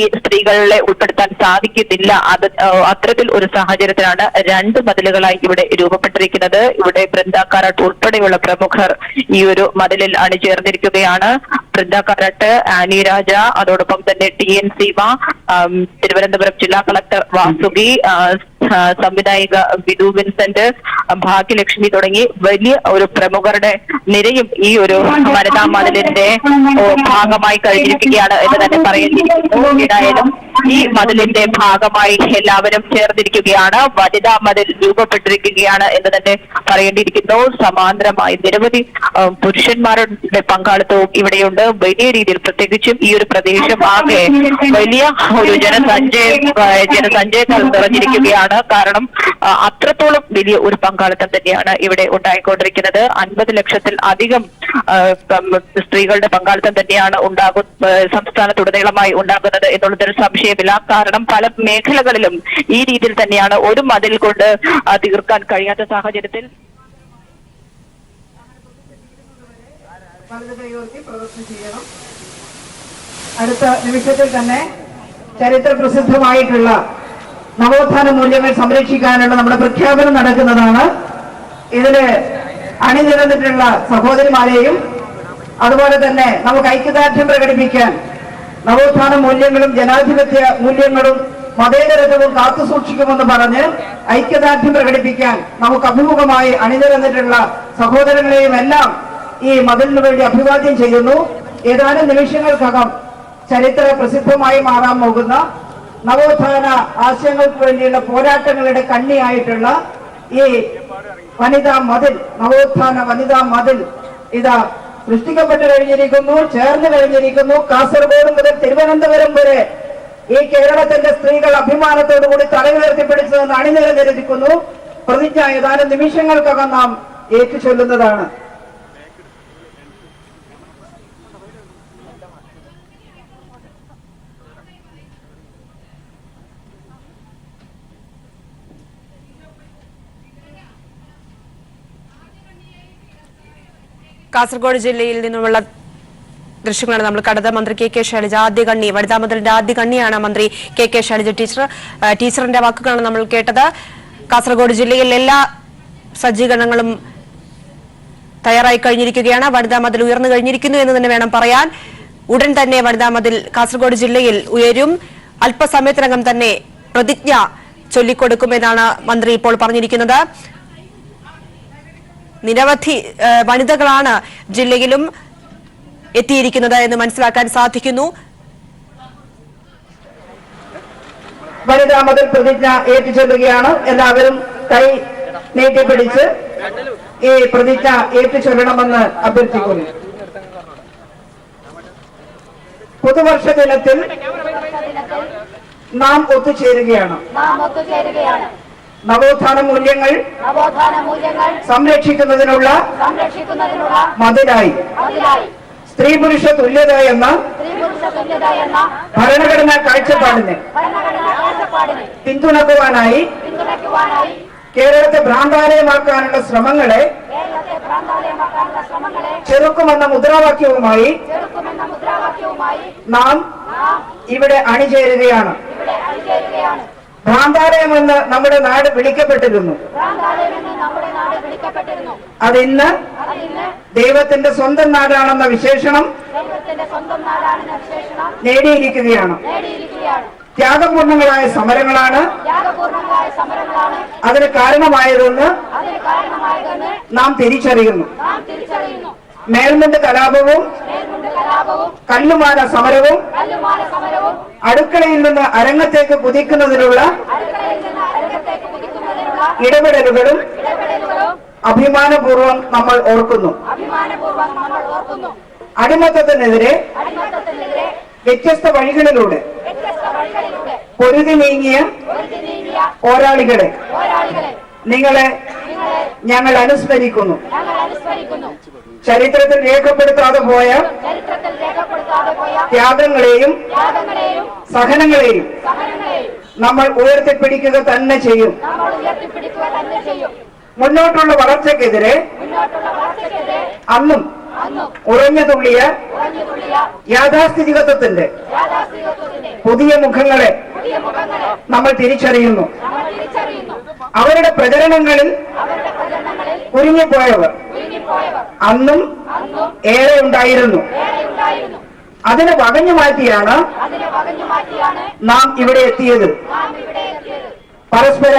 ഈ സ്ത്രീകളെ ഉൾപ്പെടുത്താൻ സാധിക്കുന്നില്ല. അത്തരത്തിൽ ഒരു സാഹചര്യത്തിലാണ് രണ്ട് മതിലുകളായി ഇവിടെ രൂപപ്പെട്ടിരിക്കുന്നത്. ഇവിടെ ബൃന്ദ കാരാട്ട് ഉൾപ്പെടെയുള്ള പ്രമുഖർ ഈ ഒരു മതിലിൽ അണിചേർന്നിരിക്കുകയാണ്. ബൃന്ദ കാരാട്ട്, ആനി രാജ, അതോടൊപ്പം തന്നെ TN സീമ, തിരുവനന്തപുരം ജില്ലാ കളക്ടർ വാസുകി, സംവിധായിക വിധു വിൻസെന്റ്, ഭാഗ്യലക്ഷ്മി തുടങ്ങി വലിയ ഒരു പ്രമുഖരുടെ നിരയും ഈ ഒരു വനിതാ മതിലിന്റെ ഭാഗമായി കഴിഞ്ഞിരിക്കുകയാണ് എന്ന് തന്നെ പറയേണ്ടിയിരിക്കുന്നു. ഏതായാലും ഈ മതിലിന്റെ ഭാഗമായി എല്ലാവരും ചേർന്നിരിക്കുകയാണ്. വനിതാ മതിൽ രൂപപ്പെട്ടിരിക്കുകയാണ് എന്ന് തന്നെ പറയേണ്ടിയിരിക്കുന്നു. സമാന്തരമായി നിരവധി പുരുഷന്മാരുടെ പങ്കാളിത്തവും ഇവിടെയുണ്ട്. വലിയ രീതിയിൽ പ്രത്യേകിച്ചും ഈ ഒരു പ്രദേശം ആകെ വലിയ ഒരു ജനസഞ്ചയത്താൽ നിറഞ്ഞിരിക്കുകയാണ്. കാരണം അത്രത്തോളം വലിയ ഒരു പങ്കാളിത്തം തന്നെയാണ് ഇവിടെ ഉണ്ടായിക്കൊണ്ടിരിക്കുന്നത്. 50 ലക്ഷത്തിൽ അധികം സ്ത്രീകളുടെ പങ്കാളിത്തം തന്നെയാണ് സംസ്ഥാനത്തുടനീളമായി ഉണ്ടാകുന്നത് എന്നുള്ളതൊരു സംശയമില്ല. കാരണം പല മേഖലകളിലും ഈ രീതിയിൽ തന്നെയാണ്. ഒരു മതിൽ കൊണ്ട് തീർക്കാൻ കഴിയാത്ത സാഹചര്യത്തിൽ അടുത്ത നിമിഷത്തിൽ തന്നെ ചരിത്ര പ്രസിദ്ധമായിട്ടുള്ള നവോത്ഥാന മൂല്യങ്ങൾ സംരക്ഷിക്കാനുള്ള നമ്മുടെ പ്രഖ്യാപനം നടക്കുന്നതാണ്. ഇതില് അണിനിരന്നിട്ടുള്ള സഹോദരിമാരെയും അതുപോലെ തന്നെ നമുക്ക് ഐക്യദാർഢ്യം പ്രകടിപ്പിക്കാൻ നവോത്ഥാന മൂല്യങ്ങളും ജനാധിപത്യ മൂല്യങ്ങളും മതേതരത്വവും കാത്തുസൂക്ഷിക്കുമെന്ന് പറഞ്ഞ് ഐക്യദാർഢ്യം പ്രകടിപ്പിക്കാൻ നമുക്ക് അഭിമുഖമായി അണിനിരന്നിട്ടുള്ള സഹോദരങ്ങളെയും എല്ലാം ഈ മതിലിനു വേണ്ടി അഭിവാദ്യം ചെയ്യുന്നു. ഏതാനും നിമിഷങ്ങൾക്കകം ചരിത്ര പ്രസിദ്ധമായി മാറാൻ പോകുന്ന നവോത്ഥാന ആശയങ്ങൾക്ക് വേണ്ടിയുള്ള പോരാട്ടങ്ങളുടെ കണ്ണിയായിട്ടുള്ള ഈ വനിതാ മതിൽ, നവോത്ഥാന വനിതാ മതിൽ ഇതാ സൃഷ്ടിക്കപ്പെട്ട് കഴിഞ്ഞിരിക്കുന്നു, ചേർന്ന് കഴിഞ്ഞിരിക്കുന്നു. കാസർഗോഡ് മുതൽ തിരുവനന്തപുരം വരെ ഈ കേരളത്തിന്റെ സ്ത്രീകൾ അഭിമാനത്തോടുകൂടി തലയുയർത്തിപ്പിടിച്ചതെന്ന് അണിനിരന്നിരിക്കുന്നു. പ്രതിജ്ഞ ഏതാനും നിമിഷങ്ങൾക്കകം നാം ഏറ്റുചൊല്ലുന്നതാണ്. കാസർഗോഡ് ജില്ലയിൽ നിന്നുമുള്ള ദൃശ്യങ്ങളാണ് നമ്മൾ കണ്ടത്. മന്ത്രി KK ശൈലജ ആദ്യ കണ്ണി, വനിതാ മതിലിന്റെ ആദ്യ കണ്ണിയാണ് മന്ത്രി KK ശൈലജ ടീച്ചറിന്റെ വാക്കുകളാണ് നമ്മൾ കേട്ടത്. കാസർഗോഡ് ജില്ലയിൽ എല്ലാ സജ്ജീകരണങ്ങളും തയ്യാറായി കഴിഞ്ഞിരിക്കുകയാണ്. വനിതാ മതിൽ ഉയർന്നു കഴിഞ്ഞിരിക്കുന്നു എന്ന് തന്നെ വേണം പറയാൻ. ഉടൻ തന്നെ വനിതാ മതിൽ കാസർഗോഡ് ജില്ലയിൽ ഉയരും. അല്പസമയത്തിനകം തന്നെ പ്രതിജ്ഞ ചൊല്ലിക്കൊടുക്കുമെന്നാണ് മന്ത്രി ഇപ്പോൾ പറഞ്ഞിരിക്കുന്നത്. നിരവധി വനിതകളാണ് ജില്ലയിലും എത്തിയിരിക്കുന്നത് എന്ന് മനസ്സിലാക്കാൻ സാധിക്കുന്നു. വനിതാ മതിൽ പ്രതിജ്ഞ ഏറ്റുചൊല്ലുകയാണ്. എല്ലാവരും കൈ നീട്ടിപ്പിടിച്ച് ഈ പ്രതിജ്ഞ ഏറ്റുചൊല്ലണമെന്ന് അഭ്യർത്ഥിക്കുന്നു. പുതുവർഷ ദിനത്തിൽ നാം ഒത്തുചേരുകയാണ്. നവോത്ഥാന മൂല്യങ്ങൾ സംരക്ഷിക്കുന്നതിനുള്ള മതിലായി സ്ത്രീ പുരുഷ തുല്യത എന്ന ഭരണഘടനാ കാഴ്ചപ്പാടിനെ പിന്തുണക്കുവാനായി കേരളത്തെ ഭ്രാന്താലയമാക്കാനുള്ള ശ്രമങ്ങളെ ചെറുക്കുമെന്ന മുദ്രാവാക്യവുമായി നാം ഇവിടെ അണിചേരുകയാണ്. ഭ്രാന്താലയമെന്ന് നമ്മുടെ നാട് വിളിക്കപ്പെട്ടിരുന്നു. അതിന്ന് ദൈവത്തിന്റെ സ്വന്തം നാടാണെന്ന വിശേഷണം നേടിയിരിക്കുകയാണ്. ത്യാഗപൂർണങ്ങളായ സമരങ്ങളാണ് അതിന് കാരണമായതെന്ന് നാം തിരിച്ചറിയുന്നു. മേൽമുണ്ട് കലാപവും കല്ലുമാല സമരവും അടുക്കളയിൽ നിന്ന് അരങ്ങത്തേക്ക് കുതിക്കുന്നതിനുള്ള ഇടപെടലുകളും അഭിമാനപൂർവ്വം നമ്മൾ ഓർക്കുന്നു. അടിമത്തത്തിനെതിരെ വ്യത്യസ്ത വഴികളിലൂടെ പൊരുതി നീങ്ങിയ പോരാളികളെ നിങ്ങളെ ഞങ്ങൾ അനുസ്മരിക്കുന്നു. ചരിത്രത്തിൽ രേഖപ്പെടുത്താതെ പോയ ത്യാഗങ്ങളെയും സഹനങ്ങളെയും നമ്മൾ ഉയർത്തിപ്പിടിക്കുക തന്നെ ചെയ്യും. മുന്നോട്ടുള്ള വളർച്ചയ്ക്കെതിരെ അന്നും ഉറഞ്ഞു തുള്ളിയ യാഥാസ്ഥിതികത്വത്തിന്റെ പുതിയ മുഖങ്ങളെ നമ്മൾ തിരിച്ചറിയുന്നു. അവരുടെ പ്രചരണങ്ങളിൽ കുരുങ്ങിപ്പോയവർ അന്നും ഏറെ ഉണ്ടായിരുന്നു. അതിനെ വകഞ്ഞു മാറ്റിയാണ് നാം ഇവിടെ എത്തിയത്. പരസ്പര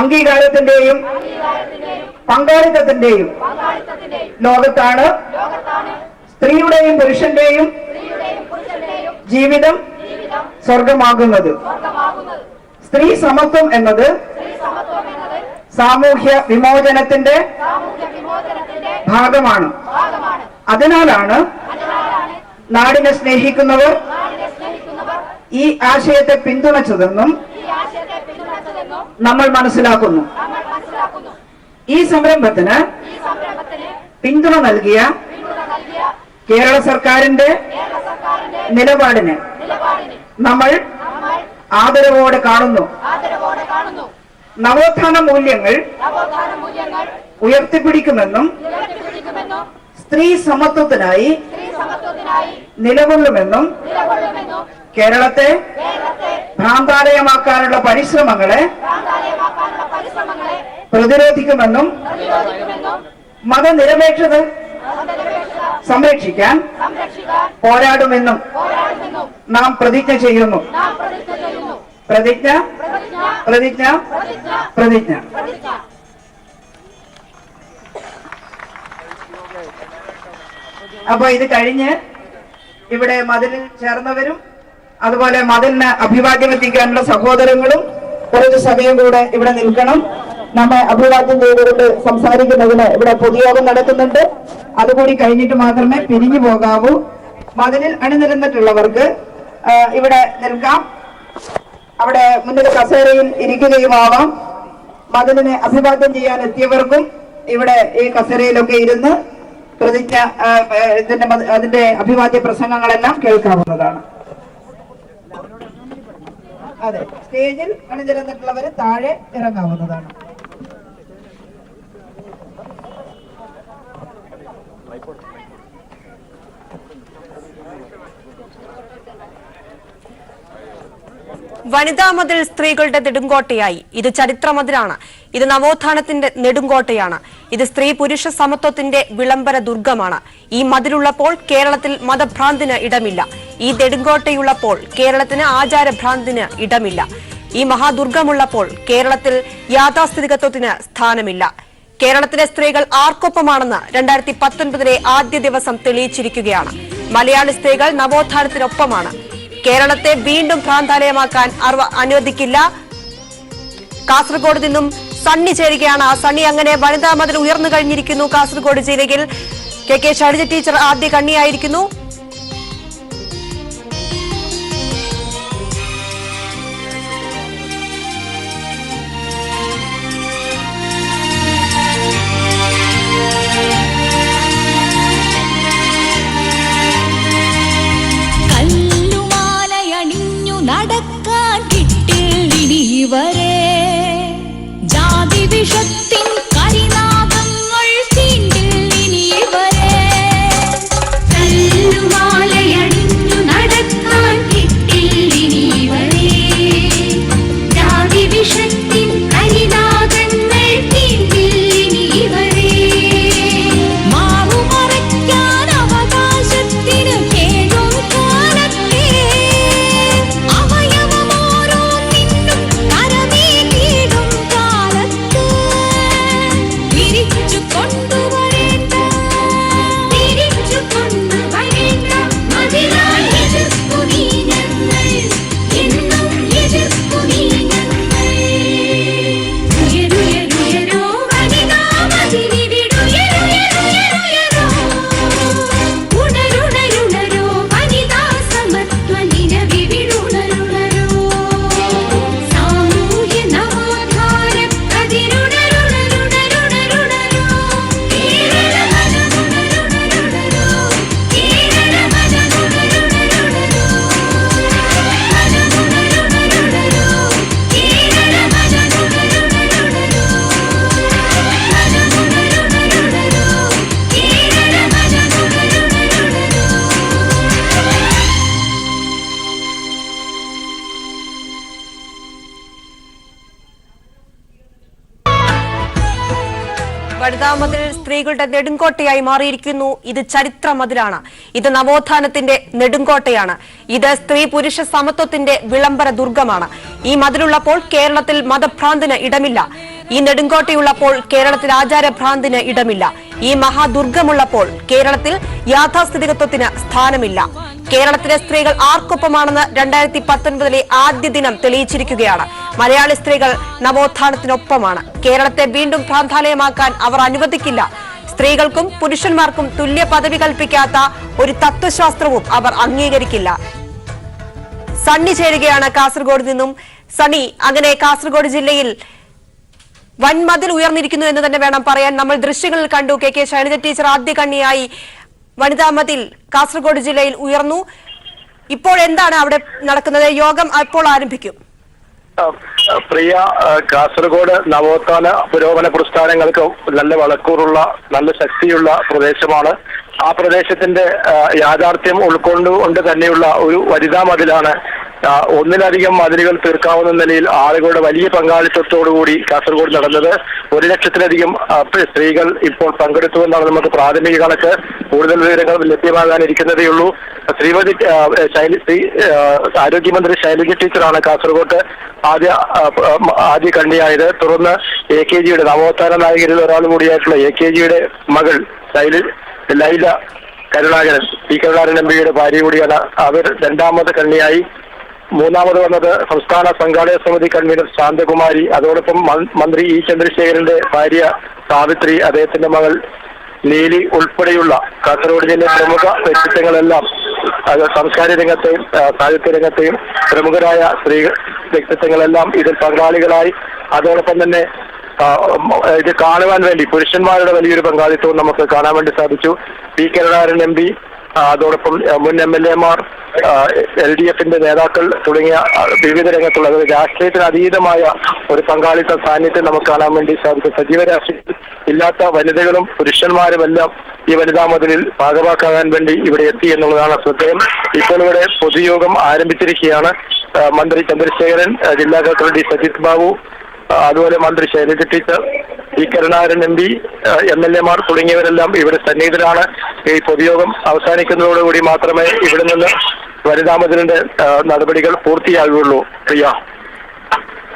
അംഗീകാരത്തിന്റെയും പങ്കാളിത്തത്തിന്റെയും ലോകത്താണ് സ്ത്രീയുടെയും പുരുഷന്റെയും ജീവിതം സ്വർഗമാകുന്നത്. സ്ത്രീ സമത്വം എന്നത് സാമൂഹ്യ വിമോചനത്തിന്റെ ഭാഗമാണ്. അതിനാലാണ് നാടിനെ സ്നേഹിക്കുന്നവർ ഈ ആശയത്തെ പിന്തുണച്ചതെന്നും നമ്മൾ മനസ്സിലാക്കുന്നു. ഈ സംരംഭത്തിന് പിന്തുണ നൽകിയ കേരള സർക്കാരിന്റെ നിലപാടിനെ നമ്മൾ ആദരവോടെ കാണുന്നു. നവോത്ഥാന മൂല്യങ്ങൾ ഉയർത്തിപ്പിടിക്കുമെന്നും സ്ത്രീ സമത്വത്തിനായി നിലകൊള്ളുമെന്നും കേരളത്തെ ഭ്രാന്താലയമാക്കാനുള്ള പരിശ്രമങ്ങളെ പ്രതിരോധിക്കുമെന്നും മതനിരപേക്ഷത സംരക്ഷിക്കാൻ പോരാടുമെന്നും നാം പ്രതിജ്ഞ ചെയ്യുന്നു. പ്രതിജ്ഞ പ്രതിജ്ഞ പ്രതിജ്ഞ. അപ്പൊ ഇത് കഴിഞ്ഞ് ഇവിടെ മതിലിൽ ചേർന്നവരും അതുപോലെ മതിലിന് അഭിവാദ്യം എത്തിക്കാനുള്ള സഹോദരങ്ങളും കുറച്ച് സമയം കൂടെ ഇവിടെ നിൽക്കണം. നമ്മെ അഭിവാദ്യം ചെയ്തുകൊണ്ട് സംസാരിക്കുന്നതിന് ഇവിടെ പൊതുയോഗം നടക്കുന്നുണ്ട്. അതുകൂടി കഴിഞ്ഞിട്ട് മാത്രമേ പിരിഞ്ഞു പോകാവൂ. മതിലിൽ അണിനിരന്നിട്ടുള്ളവർക്ക് ഇവിടെ നിൽക്കാം. അവിടെ മുന്നിൽ കസേരയിൽ ഇരിക്കുകയുമാവാം. മതിലിനെ അഭിവാദ്യം ചെയ്യാൻ എത്തിയവർക്കും ഇവിടെ ഈ കസേരയിലൊക്കെ ഇരുന്ന് പ്രതിജ്ഞ അതിന്റെ അഭിവാദ്യ പ്രസംഗങ്ങളെല്ലാം കേൾക്കാവുന്നതാണ്. അതെ, സ്റ്റേജിൽ അണിനിരന്നിട്ടുള്ളവര് താഴെ ഇറങ്ങാവുന്നതാണ്. വനിതാ മതിൽ സ്ത്രീകളുടെ നെടുങ്കോട്ടയായി. ഇത് ചരിത്രമതിലാണ്. ഇത് നവോത്ഥാനത്തിന്റെ നെടുങ്കോട്ടയാണ്. ഇത് സ്ത്രീ പുരുഷ സമത്വത്തിന്റെ വിളംബര ദുർഗമാണ്. ഈ മതിലുള്ളപ്പോൾ കേരളത്തിൽ മതഭ്രാന്തിന് ഇടമില്ല. ഈ നെടുങ്കോട്ടയുള്ളപ്പോൾ കേരളത്തിന് ആചാരഭ്രാന്തിന് ഇടമില്ല. ഈ മഹാദുർഗമുള്ളപ്പോൾ കേരളത്തിൽ യാഥാസ്ഥിതികത്വത്തിന് സ്ഥാനമില്ല. കേരളത്തിലെ സ്ത്രീകൾ ആർക്കൊപ്പമാണെന്ന് 2019 ആദ്യ ദിവസം തെളിയിച്ചിരിക്കുകയാണ്. മലയാളി സ്ത്രീകൾ നവോത്ഥാനത്തിനൊപ്പമാണ്. കേരളത്തെ വീണ്ടും ഭ്രാന്താലയമാക്കാൻ അനുവദിക്കില്ല. കാസർഗോഡ് നിന്നും സണ്ണി ചേരുകയാണ്. സണ്ണി, അങ്ങനെ വനിതാ മതിൽ ഉയർന്നു കഴിഞ്ഞിരിക്കുന്നു കാസർഗോഡ് ജില്ലയിൽ. കെ ശൈലജ ടീച്ചർ ആദ്യ കണ്ണിയായിരിക്കുന്നു. നടക്കാൻ കിട്ടിയിവരെ ജാതി വിഷത്തിൻ കരിനാഗങ്ങൾ തീണ്ടിയിവരെ കല്ലുമാലയണിഞ്ഞു നടക്കാൻ കിട്ടിയിവരെ ജാതി വിഷത്തിൻ കരിനാഗങ്ങൾ തീണ്ടിയിവരെ മാറുമറയ്ക്കാൻ അവകാശത്തിന് കേഴും കാലത്തെ അവയവ വനിതാ മതിൽ സ്ത്രീകളുടെ നെടുങ്കോട്ടയായി മാറിയിരിക്കുന്നു. ഇത് ചരിത്ര മതിലാണ്. ഇത് നവോത്ഥാനത്തിന്റെ നെടുങ്കോട്ടയാണ്. ഇത് സ്ത്രീ പുരുഷ സമത്വത്തിന്റെ വിളംബര ദുർഗമാണ്. ഈ മതിലുള്ളപ്പോൾ കേരളത്തിൽ മതഭ്രാന്തിന് ഇടമില്ല. ഈ നെടുങ്കോട്ടയുള്ളപ്പോൾ കേരളത്തിൽ ആചാരഭ്രാന്തിന് ഇടമില്ല. ഈ മഹാദുർഗമുള്ളപ്പോൾ കേരളത്തിൽ യാഥാസ്ഥിതികത്വത്തിന് സ്ഥാനമില്ല. കേരളത്തിലെ സ്ത്രീകൾ ആർക്കൊപ്പമാണെന്ന് 2019 ആദ്യ ദിനം തെളിയിച്ചിരിക്കുകയാണ്. മലയാളി സ്ത്രീകൾ നവോത്ഥാനത്തിനൊപ്പമാണ്. കേരളത്തെ വീണ്ടും ഭ്രാന്താലയമാക്കാൻ അവർ അനുവദിക്കില്ല. സ്ത്രീകൾക്കും പുരുഷന്മാർക്കും തുല്യ പദവി കൽപ്പിക്കാത്ത ഒരു തത്വശാസ്ത്രവും അവർ അംഗീകരിക്കില്ല. സണ്ണി ചേരുകയാണ് കാസർഗോഡ് നിന്നും. സണ്ണി, അങ്ങനെ കാസർഗോഡ് ജില്ലയിൽ വൻമതിൽ ഉയർന്നിരിക്കുന്നു എന്ന് തന്നെ വേണം പറയാൻ. നമ്മൾ ദൃശ്യങ്ങളിൽ കണ്ടു, കെ ശൈലജ ടീച്ചർ ആദ്യ കണ്ണിയായി വനിതാ മതിൽ കാസർഗോഡ് ജില്ലയിൽ ഉയർന്നു. ഇപ്പോൾ എന്താണ് അവിടെ നടക്കുന്നത്? യോഗം അപ്പോൾ ആരംഭിക്കും. പ്രിയ, കാസർഗോഡ് നവോത്ഥാന പുരോഗമന പ്രസ്ഥാനങ്ങൾക്ക് നല്ല വളക്കൂറുള്ള നല്ല ശക്തിയുള്ള പ്രദേശമാണ്. ആ പ്രദേശത്തിന്റെ യാഥാർത്ഥ്യം ഉൾക്കൊണ്ടുകൊണ്ട് തന്നെയുള്ള ഒരു വനിതാ മതിലാണ്. ഒന്നിലധികം മതിലുകൾ തീർക്കാവുന്ന നിലയിൽ ആളുകളുടെ വലിയ പങ്കാളിത്തത്തോടുകൂടി കാസർഗോഡ് നടന്നത്. 100,000-ലധികം സ്ത്രീകൾ ഇപ്പോൾ പങ്കെടുത്തുവെന്നാണ് നമുക്ക് പ്രാഥമിക കണക്ക്. കൂടുതൽ വിവരങ്ങൾ ലഭ്യമാകാനിരിക്കുന്നതേയുള്ളൂ. ശ്രീമതി ആരോഗ്യമന്ത്രി ശൈലജ ടീച്ചറാണ് കാസർഗോഡ് ആദ്യ കണ്ണിയായത്. തുടർന്ന് AKGയുടെ നവോത്ഥാന നായകരിൽ ഒരാൾ കൂടിയായിട്ടുള്ള AKGയുടെ മകൾ ലൈല കരുണാകരൻ, പി കരുണാകരൻ MPയുടെ ഭാര്യ കൂടിയാണ്. അവർ രണ്ടാമത് കണ്ണിയായി. മൂന്നാമത് വന്നത് സംസ്ഥാന സംഘാടക സമിതി കൺവീനർ ശാന്തകുമാരി, അതോടൊപ്പം മന്ത്രി E ചന്ദ്രശേഖരന്റെ ഭാര്യ സാവിത്രി, അദ്ദേഹത്തിന്റെ മകൾ നീലി ഉൾപ്പെടെയുള്ള കാസർഗോഡ് ജില്ലയിലെ പ്രമുഖ വ്യക്തിത്വങ്ങളെല്ലാം സംസ്കാര രംഗത്തെയും സാഹിത്യ രംഗത്തെയും പ്രമുഖരായ സ്ത്രീ വ്യക്തിത്വങ്ങളെല്ലാം ഇതിൽ പങ്കാളികളായി. അതോടൊപ്പം തന്നെ ഇത് കാണുവാൻ വേണ്ടി പുരുഷന്മാരുടെ വലിയൊരു പങ്കാളിത്തവും നമുക്ക് കാണാൻ വേണ്ടി സാധിച്ചു. പി കരുണാകരൻ MP, അതോടൊപ്പം മുൻ MLA-മാർ, LDFന്റെ നേതാക്കൾ തുടങ്ങിയ വിവിധ രംഗത്തുള്ള രാഷ്ട്രീയത്തിന് അതീതമായ ഒരു പങ്കാളിത്ത സാന്നിധ്യം നമുക്ക് കാണാൻ വേണ്ടി സാധിക്കും. സജീവ രാഷ്ട്രീയത്തിൽ ഇല്ലാത്ത വനിതകളും പുരുഷന്മാരുമെല്ലാം ഈ വനിതാ മതിലിൽ ഭാഗമാക്കാൻ വേണ്ടി ഇവിടെ എത്തി എന്നുള്ളതാണ് ശ്രദ്ധേയം. ഇപ്പോൾ ഇവിടെ പൊതുയോഗം ആരംഭിച്ചിരിക്കുകയാണ്. മന്ത്രി ചന്ദ്രശേഖരൻ, ജില്ലാ കളക്ടർ D സജിത് ബാബു, അതുപോലെ മന്ത്രി Shailaja teacher, P Karunakaran MP, MLA-മാർ തുടങ്ങിയവരെല്ലാം ഇവിടെ സന്നിഹിതരാണ്. ഈ പൊതുയോഗം അവസാനിക്കുന്നതോടുകൂടി മാത്രമേ ഇവിടെ നിന്ന് വനിതാ മതിലിന്റെ നടപടികൾ പൂർത്തിയാകുകയുള്ളൂ. പ്രിയ,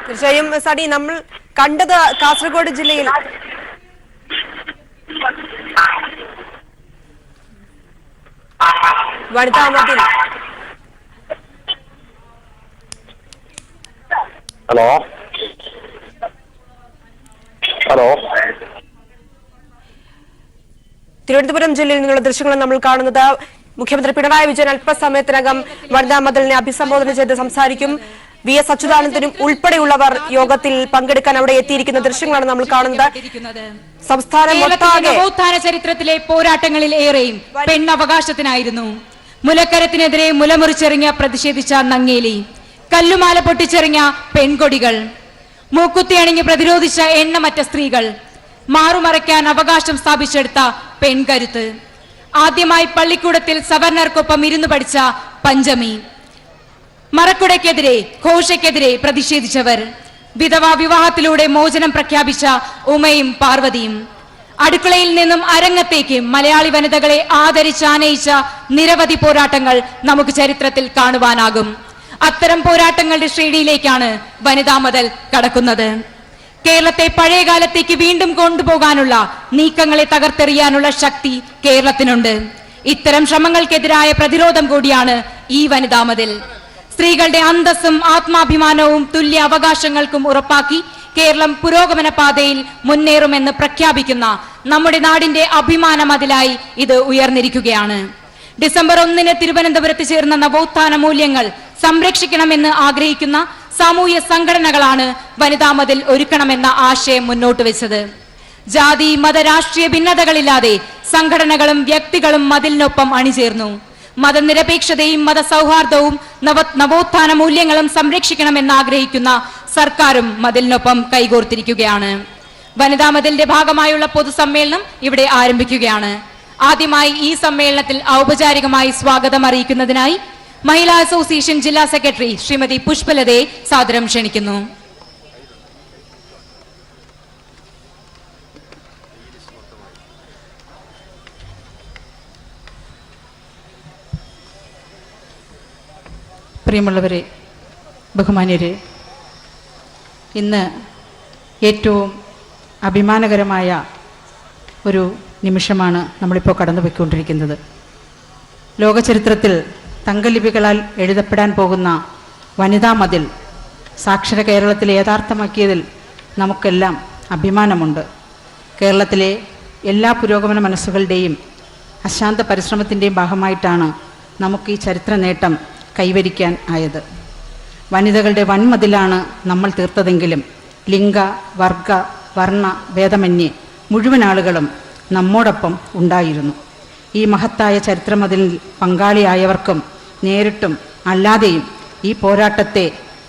തീർച്ചയായും സടി, നമ്മൾ കണ്ടത് കാസർഗോഡ് ജില്ലയിൽ വനിതാ മതിൽ. ഹലോ, തിരുവനന്തപുരം ജില്ലയിൽ നിന്നുള്ള ദൃശ്യങ്ങൾ നമ്മൾ കാണുന്നത്. മുഖ്യമന്ത്രി പിണറായി വിജയൻ അല്പസമയത്തിനകം വനിതാ മതിലിനെ അഭിസംബോധന ചെയ്ത് സംസാരിക്കും. VS അച്യുതാനന്ദനും ഉൾപ്പെടെയുള്ളവർ യോഗത്തിൽ പങ്കെടുക്കാൻ അവിടെ എത്തിയിരിക്കുന്ന ദൃശ്യങ്ങളാണ് നമ്മൾ കാണുന്നത്. സംസ്ഥാനം നവോത്ഥാന ചരിത്രത്തിലെ പോരാട്ടങ്ങളിൽ ഏറെയും പെണ്ണവകാശത്തിനായിരുന്നു. മുലക്കരത്തിനെതിരെ മുലമുറിച്ചെറിഞ്ഞ പ്രതിഷേധിച്ച നങ്ങേലി, കല്ലുമാല പൊട്ടിച്ചെറിഞ്ഞ പെൺകൊടികൾ, മൂക്കുത്തി അണിഞ്ഞ് പ്രതിരോധിച്ച എണ്ണമറ്റ സ്ത്രീകൾ, മാറുമറയ്ക്കാൻ അവകാശം സ്ഥാപിച്ചെടുത്ത പെൺകരുത്ത്, ആദ്യമായി പള്ളിക്കൂടത്തിൽ സവർണർക്കൊപ്പം ഇരുന്നു പഠിച്ച പഞ്ചമി, മറക്കുടയ്ക്കെതിരെ ഘോഷയ്ക്കെതിരെ പ്രതിഷേധിച്ചവർ, വിധവാ വിവാഹത്തിലൂടെ മോചനം പ്രഖ്യാപിച്ച ഉമയും പാർവതിയും, അടുക്കളയിൽ നിന്നും അരങ്ങത്തേക്ക് മലയാളി വനിതകളെ ആദരിച്ചാനയിച്ച നിരവധി പോരാട്ടങ്ങൾ നമുക്ക് ചരിത്രത്തിൽ കാണുവാനാകും. അത്തരം പോരാട്ടങ്ങളുടെ ശ്രേണിയിലേക്കാണ് വനിതാ മതിൽ കടക്കുന്നത്. കേരളത്തെ പഴയകാലത്തേക്ക് വീണ്ടും കൊണ്ടുപോകാനുള്ള നീക്കങ്ങളെ തകർത്തെറിയാനുള്ള ശക്തി കേരളത്തിനുണ്ട്. ഇത്തരം ശ്രമങ്ങൾക്കെതിരായ പ്രതിരോധം കൂടിയാണ് ഈ വനിതാ മതിൽ. സ്ത്രീകളുടെ അന്തസ്സും ആത്മാഭിമാനവും തുല്യ അവകാശങ്ങൾക്കും ഉറപ്പാക്കി കേരളം പുരോഗമന പാതയിൽ മുന്നേറുമെന്ന് പ്രഖ്യാപിക്കുന്ന നമ്മുടെ നാടിന്റെ അഭിമാന മതിലായി ഇത് ഉയർന്നിരിക്കുകയാണ്. ഡിസംബർ 1 തിരുവനന്തപുരത്ത് ചേർന്ന നവോത്ഥാന മൂല്യങ്ങൾ സംരക്ഷിക്കണമെന്ന് ആഗ്രഹിക്കുന്ന സാമൂഹ്യ സംഘടനകളാണ് വനിതാ മതിൽ ഒരുക്കണമെന്ന ആശയം മുന്നോട്ട് വെച്ചത്. ജാതി മത രാഷ്ട്രീയ ഭിന്നതകളില്ലാതെ സംഘടനകളും വ്യക്തികളും മതിലിനൊപ്പം അണിചേർന്നു. മതനിരപേക്ഷതയും മതസൗഹാർദ്ദവും നവോത്ഥാന മൂല്യങ്ങളും സംരക്ഷിക്കണമെന്ന് ആഗ്രഹിക്കുന്ന സർക്കാരും മതിലിനൊപ്പം കൈകോർത്തിരിക്കുകയാണ്. വനിതാ മതിലിന്റെ ഭാഗമായുള്ള പൊതുസമ്മേളനം ഇവിടെ ആരംഭിക്കുകയാണ്. ആദ്യമായി ഈ സമ്മേളനത്തിൽ ഔപചാരികമായി സ്വാഗതം അറിയിക്കുന്നതിനായി മഹിളാ അസോസിയേഷൻ ജില്ലാ സെക്രട്ടറി ശ്രീമതി പുഷ്പലതയെ സാദരം ക്ഷണിക്കുന്നു. പ്രിയമുള്ളവരെ, ബഹുമാന്യരെ, ഇന്ന് ഏറ്റവും അഭിമാനകരമായ ഒരു നിമിഷമാണ് നമ്മളിപ്പോൾ കടന്നുപോയിക്കൊണ്ടിരിക്കുന്നത്. ലോകചരിത്രത്തിൽ തങ്കലിപികളാൽ എഴുതപ്പെടാൻ പോകുന്ന വനിതാ മതിൽ സാക്ഷര കേരളത്തിൽ യഥാർത്ഥമാക്കിയതിൽ നമുക്കെല്ലാം അഭിമാനമുണ്ട്. കേരളത്തിലെ എല്ലാ പുരോഗമന മനസ്സുകളുടെയും അശാന്ത പരിശ്രമത്തിൻ്റെയും ഭാഗമായിട്ടാണ് നമുക്ക് ഈ ചരിത്ര നേട്ടം കൈവരിക്കാൻ ആയത്. വനിതകളുടെ വൻമതിലാണ് നമ്മൾ തീർത്തതെങ്കിലും ലിംഗ, വർഗ, വർണ്ണ ഭേദമന്യേ മുഴുവൻ ആളുകളും നമ്മോടൊപ്പം ഉണ്ടായിരുന്നു. ഈ മഹത്തായ ചരിത്രമതിലിൽ പങ്കാളിയായവർക്കും നേരിട്ടും അല്ലാതെയും ഈ പോരാട്ടത്തെ